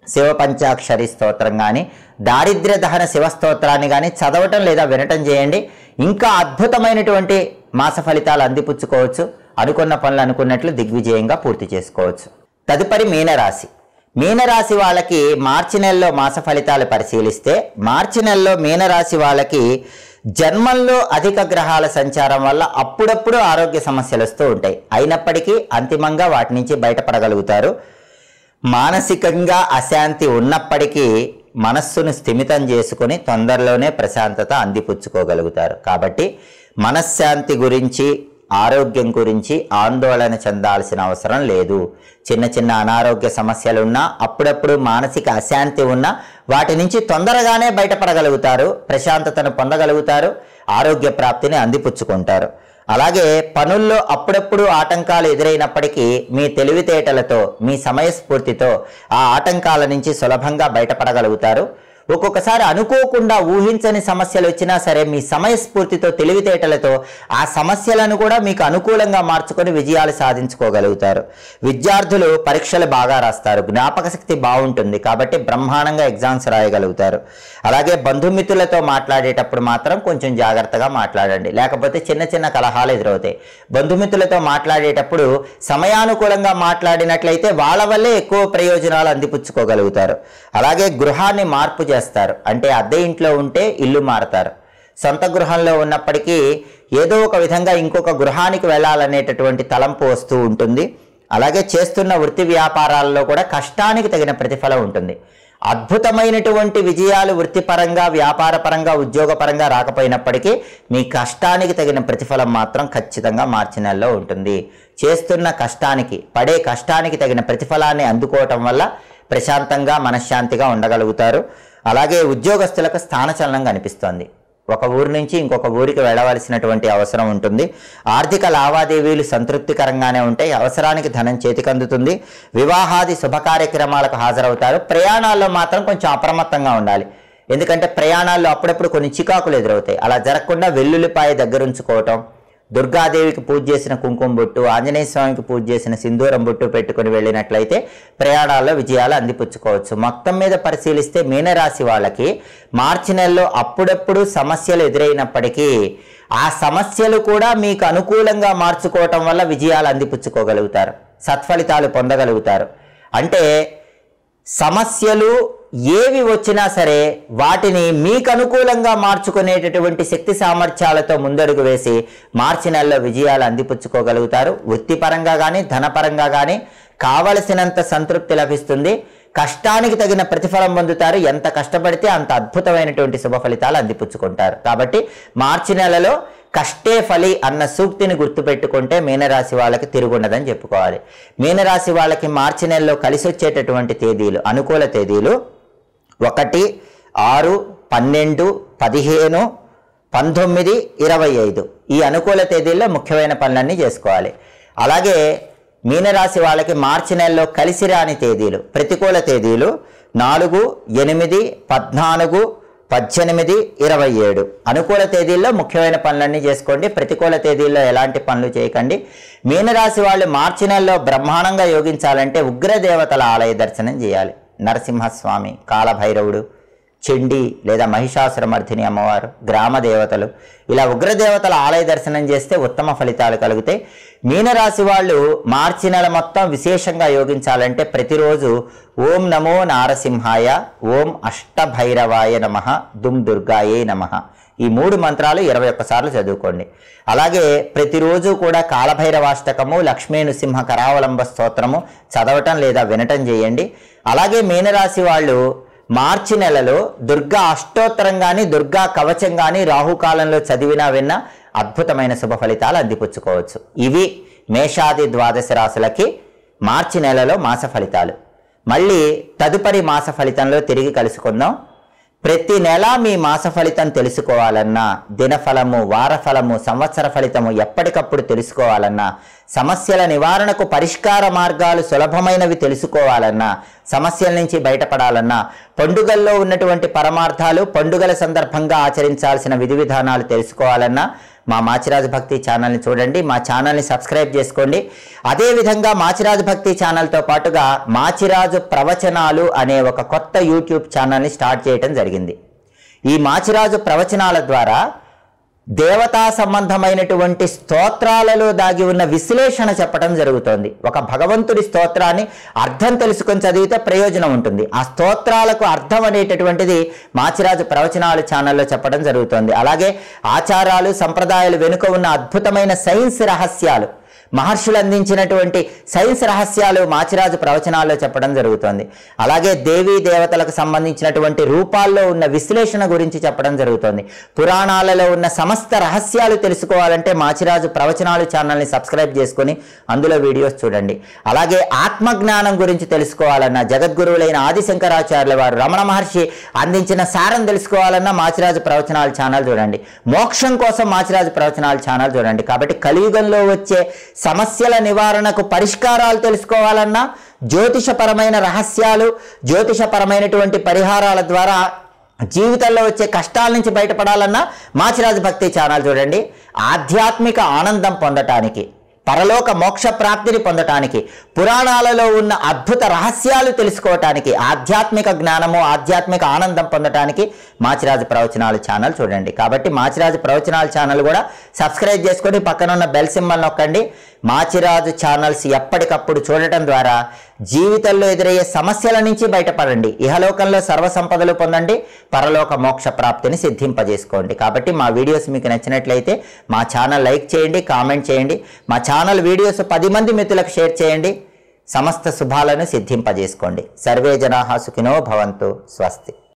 శివ పంచాక్షరి స్తోత్రం కానీ దారిద్ర్య దహన శివ స్తోత్రాన్ని కానీ చదవటం లేదా వినటం చేయండి. ఇంకా అద్భుతమైనటువంటి మాస ఫలితాలు అందిపుచ్చుకోవచ్చు. అనుకున్న పనులు అనుకున్నట్లు దిగ్విజయంగా పూర్తి చేసుకోవచ్చు. తదుపరి మీనరాశి. మీనరాశి వాళ్ళకి మార్చి నెలలో మాస ఫలితాలు పరిశీలిస్తే మార్చి నెలలో మీనరాశి వాళ్ళకి జన్మంలో అధిక గ్రహాల సంచారం వల్ల అప్పుడప్పుడు ఆరోగ్య సమస్యలు వస్తూ ఉంటాయి. అయినప్పటికీ అంతిమంగా వాటి నుంచి బయటపడగలుగుతారు. మానసికంగా అశాంతి ఉన్నప్పటికీ మనస్సును స్థిమితం చేసుకుని తొందరలోనే ప్రశాంతత అందిపుచ్చుకోగలుగుతారు. కాబట్టి మనశ్శాంతి గురించి, ఆరోగ్యం గురించి ఆందోళన చెందాల్సిన అవసరం లేదు. చిన్న చిన్న అనారోగ్య సమస్యలున్నా, అప్పుడప్పుడు మానసిక అశాంతి ఉన్నా వాటి నుంచి తొందరగానే బయటపడగలుగుతారు. ప్రశాంతతను పొందగలుగుతారు. ఆరోగ్య ప్రాప్తిని అందిపుచ్చుకుంటారు. అలాగే పనుల్లో అప్పుడప్పుడు ఆటంకాలు ఎదురైనప్పటికీ మీ తెలివితేటలతో, మీ సమయస్ఫూర్తితో ఆ ఆటంకాల నుంచి సులభంగా బయటపడగలుగుతారు. ఒక్కొక్కసారి అనుకోకుండా ఊహించని సమస్యలు వచ్చినా సరే మీ సమయస్ఫూర్తితో, తెలివితేటలతో ఆ సమస్యలను కూడా మీకు అనుకూలంగా మార్చుకొని విజయాలు సాధించుకోగలుగుతారు. విద్యార్థులు పరీక్షలు బాగా రాస్తారు. జ్ఞాపక శక్తి బాగుంటుంది కాబట్టి బ్రహ్మాండంగా ఎగ్జామ్స్ రాయగలుగుతారు. అలాగే బంధుమిత్రులతో మాట్లాడేటప్పుడు మాత్రం కొంచెం జాగ్రత్తగా మాట్లాడండి, లేకపోతే చిన్న చిన్న కలహాలు ఎదురవుతాయి. బంధుమిత్రులతో మాట్లాడేటప్పుడు సమయానుకూలంగా మాట్లాడినట్లయితే వాళ్ళ వల్లే ఎక్కువ ప్రయోజనాలు అందిపుచ్చుకోగలుగుతారు. అలాగే గృహాన్ని మార్పు చేస్తారు. అంటే అద్దె ఇంట్లో ఉంటే ఇల్లు మారతారు. సొంత గృహంలో ఉన్నప్పటికీ ఏదో ఒక విధంగా ఇంకొక గృహానికి వెళ్ళాలనేటటువంటి తలంపు వస్తూ ఉంటుంది. అలాగే చేస్తున్న వృత్తి వ్యాపారాల్లో కూడా కష్టానికి తగిన ప్రతిఫలం ఉంటుంది. అద్భుతమైనటువంటి విజయాలు వృత్తిపరంగా, వ్యాపారపరంగా, ఉద్యోగపరంగా రాకపోయినప్పటికీ మీ కష్టానికి తగిన ప్రతిఫలం మాత్రం ఖచ్చితంగా మార్చి నెలలో ఉంటుంది. చేస్తున్న కష్టానికి, పడే కష్టానికి తగిన ప్రతిఫలాన్ని అందుకోవటం వల్ల ప్రశాంతంగా, మనశ్శాంతిగా ఉండగలుగుతారు. అలాగే ఉద్యోగస్తులకు స్థానచలనం కనిపిస్తోంది. ఒక ఊరి నుంచి ఇంకొక ఊరికి వెళ్ళవలసినటువంటి అవసరం ఉంటుంది. ఆర్థిక లావాదేవీలు సంతృప్తికరంగానే ఉంటాయి. అవసరానికి ధనం చేతికందుతుంది. వివాహాది శుభ కార్యక్రమాలకు హాజరవుతారు. ప్రయాణాల్లో మాత్రం కొంచెం అప్రమత్తంగా ఉండాలి. ఎందుకంటే ప్రయాణాల్లో అప్పుడప్పుడు కొన్ని చికాకులు ఎదురవుతాయి. అలా జరగకుండా వెల్లుల్లిపాయ దగ్గరుంచుకోవటం, దుర్గాదేవికి పూజ చేసిన కుంకుమ బొట్టు, ఆంజనేయ స్వామికి పూజ చేసిన సింధూరం బొట్టు పెట్టుకుని వెళ్ళినట్లయితే ప్రయాణాల్లో విజయాలు అందిపుచ్చుకోవచ్చు. మొత్తం మీద పరిశీలిస్తే మీనరాశి వాళ్ళకి మార్చి నెలలో అప్పుడప్పుడు సమస్యలు ఎదురైనప్పటికీ ఆ సమస్యలు కూడా మీకు అనుకూలంగా మార్చుకోవటం వల్ల విజయాలు అందిపుచ్చుకోగలుగుతారు, సత్ఫలితాలు పొందగలుగుతారు. అంటే సమస్యలు ఏవి వచ్చినా సరే వాటిని మీకు అనుకూలంగా మార్చుకునేటటువంటి శక్తి సామర్థ్యాలతో ముందడుగు వేసి మార్చి నెలలో విజయాలు అందిపుచ్చుకోగలుగుతారు. వృత్తిపరంగా కానీ, ధనపరంగా కానీ కావలసినంత సంతృప్తి లభిస్తుంది. కష్టానికి తగిన ప్రతిఫలం పొందుతారు. ఎంత కష్టపడితే అంత అద్భుతమైనటువంటి శుభ ఫలితాలు అందిపుచ్చుకుంటారు. కాబట్టి మార్చి నెలలో కష్టే ఫలి అన్న సూక్తిని గుర్తుపెట్టుకుంటే మీనరాశి వాళ్ళకి తిరుగుండదని చెప్పుకోవాలి. మీనరాశి వాళ్ళకి మార్చి నెలలో కలిసి వచ్చేటటువంటి తేదీలు, అనుకూల తేదీలు 1, 6, 12, 15, 19, 25 ఈ అనుకూల తేదీల్లో ముఖ్యమైన పనులన్నీ చేసుకోవాలి. అలాగే మీనరాశి వాళ్ళకి మార్చి నెలలో కలిసి రాని తేదీలు, ప్రతికూల తేదీలు 4, 8, 14, 18, 27 అనుకూల తేదీల్లో ముఖ్యమైన పనులన్నీ చేసుకోండి. ప్రతికూల తేదీల్లో ఎలాంటి పనులు చేయకండి. మీనరాశి వాళ్ళు మార్చి నెలలో బ్రహ్మాండంగా యోగించాలంటే ఉగ్రదేవతల ఆలయ దర్శనం చేయాలి. నరసింహస్వామి, కాలభైరవుడు, చండి లేదా మహిషాసురమర్ధిని అమ్మవారు, గ్రామ దేవతలు, ఇలా ఉగ్రదేవతల ఆలయ దర్శనం చేస్తే ఉత్తమ ఫలితాలు కలుగుతాయి. మీనరాశి వాళ్ళు మార్చి నెల మొత్తం విశేషంగా యోగించాలంటే ప్రతిరోజు ఓం నమో నారసింహాయ, ఓం అష్టభైరవాయ నమః, దుమ్ దుర్గాయే నమః ఈ 3 మంత్రాలు 21 సార్లు చదువుకోండి. అలాగే ప్రతిరోజు కూడా కాలభైరవాష్టకము, లక్ష్మీ నృసింహ కరావలంబ స్తోత్రము చదవటం లేదా వినటం చేయండి. అలాగే మీనరాశి వాళ్ళు మార్చి నెలలో దుర్గా అష్టోత్తరం కానీ దుర్గా కవచం కానీ రాహుకాలంలో చదివినా విన్నా అద్భుతమైన శుభ ఫలితాలు అందిపుచ్చుకోవచ్చు. ఇవి మేషాది ద్వాదశ రాశులకి మార్చి నెలలో మాస ఫలితాలు. మళ్ళీ తదుపరి మాస ఫలితంలో తిరిగి కలుసుకుందాం. ప్రతి నెల మీ మాస ఫలితం తెలుసుకోవాలన్నా, దినఫలము, వారఫలము, సంవత్సర ఫలితము ఎప్పటికప్పుడు తెలుసుకోవాలన్నా, సమస్యల నివారణకు పరిష్కార మార్గాలు సులభమైనవి తెలుసుకోవాలన్నా, సమస్యల నుంచి బయటపడాలన్నా, పండుగల్లో ఉన్నటువంటి పరమార్థాలు, పండుగల సందర్భంగా ఆచరించాల్సిన విధి విధానాలు తెలుసుకోవాలన్నా మా మాచిరాజు భక్తి ఛానల్ని చూడండి. మా ఛానల్ని సబ్స్క్రైబ్ చేసుకోండి. అదేవిధంగా మాచిరాజు భక్తి ఛానల్తో పాటుగా మాచిరాజు ప్రవచనాలు అనే ఒక కొత్త యూట్యూబ్ ఛానల్ని స్టార్ట్ చేయడం జరిగింది. ఈ మాచిరాజు ప్రవచనాల ద్వారా దేవతా సంబంధమైనటువంటి స్తోత్రాలలో దాగి ఉన్న విశ్లేషణ చెప్పడం జరుగుతోంది. ఒక భగవంతుడి స్తోత్రాన్ని అర్థం తెలుసుకొని చదివితే ప్రయోజనం ఉంటుంది. ఆ స్తోత్రాలకు అర్థం అనేటటువంటిది మాచిరాజు ప్రవచనాలు ఛానల్లో చెప్పడం జరుగుతోంది. అలాగే ఆచారాలు, సంప్రదాయాలు వెనుక ఉన్న అద్భుతమైన సైన్స్ రహస్యాలు, మహర్షులు అందించినటువంటి సైన్స్ రహస్యాలు మాచిరాజు ప్రవచనాల్లో చెప్పడం జరుగుతోంది. అలాగే దేవీ దేవతలకు సంబంధించినటువంటి రూపాల్లో ఉన్న విశ్లేషణ గురించి చెప్పడం జరుగుతోంది. పురాణాలలో ఉన్న సమస్త రహస్యాలు తెలుసుకోవాలంటే మాచిరాజు ప్రవచనాలు ఛానల్ని సబ్స్క్రైబ్ చేసుకొని అందులో వీడియోస్ చూడండి. అలాగే ఆత్మజ్ఞానం గురించి తెలుసుకోవాలన్నా, జగద్గురువులైన ఆదిశంకరాచార్యుల వారు, రమణ మహర్షి అందించిన సారం తెలుసుకోవాలన్నా మాచిరాజు ప్రవచనాల ఛానల్ చూడండి. మోక్షం కోసం మాచిరాజు ప్రవచనాల ఛానల్ చూడండి. కాబట్టి కలియుగంలో వచ్చే సమస్యల నివారణకు పరిష్కారాలు తెలుసుకోవాలన్నా, జ్యోతిషపరమైన రహస్యాలు, జ్యోతిషపరమైనటువంటి పరిహారాల ద్వారా జీవితంలో వచ్చే కష్టాల నుంచి బయటపడాలన్నా మాచిరాజు భక్తి ఛానల్ చూడండి. ఆధ్యాత్మిక ఆనందం పొందటానికి, పరలోక మోక్ష ప్రాప్తిని పొందటానికి, పురాణాలలో ఉన్న అద్భుత రహస్యాలు తెలుసుకోవటానికి, ఆధ్యాత్మిక జ్ఞానము, ఆధ్యాత్మిక ఆనందం పొందటానికి మాచిరాజు ప్రవచనాలు ఛానల్ చూడండి. కాబట్టి మాచిరాజు ప్రవచనాల ఛానల్ కూడా సబ్స్క్రైబ్ చేసుకొని పక్కన ఉన్న బెల్ సింబల్ నొక్కండి. మాచిరాజు ఛానల్స్ ఎప్పటికప్పుడు చూడటం ద్వారా జీవితంలో ఎదురయ్యే సమస్యల నుంచి బయటపడండి. ఇహలోకంలో సర్వసంపదలు పొందండి, పరలోక మోక్ష ప్రాప్తిని సిద్ధింపజేసుకోండి. కాబట్టి మా వీడియోస్ మీకు నచ్చినట్లయితే మా ఛానల్ లైక్ చేయండి, కామెంట్ చేయండి. మా ఛానల్ వీడియోస్ 10 మంది మిత్రులకు షేర్ చేయండి. సమస్త శుభాలను సిద్ధింపజేసుకోండి. సర్వే జనాః సుఖినో భవంతు. స్వస్తి.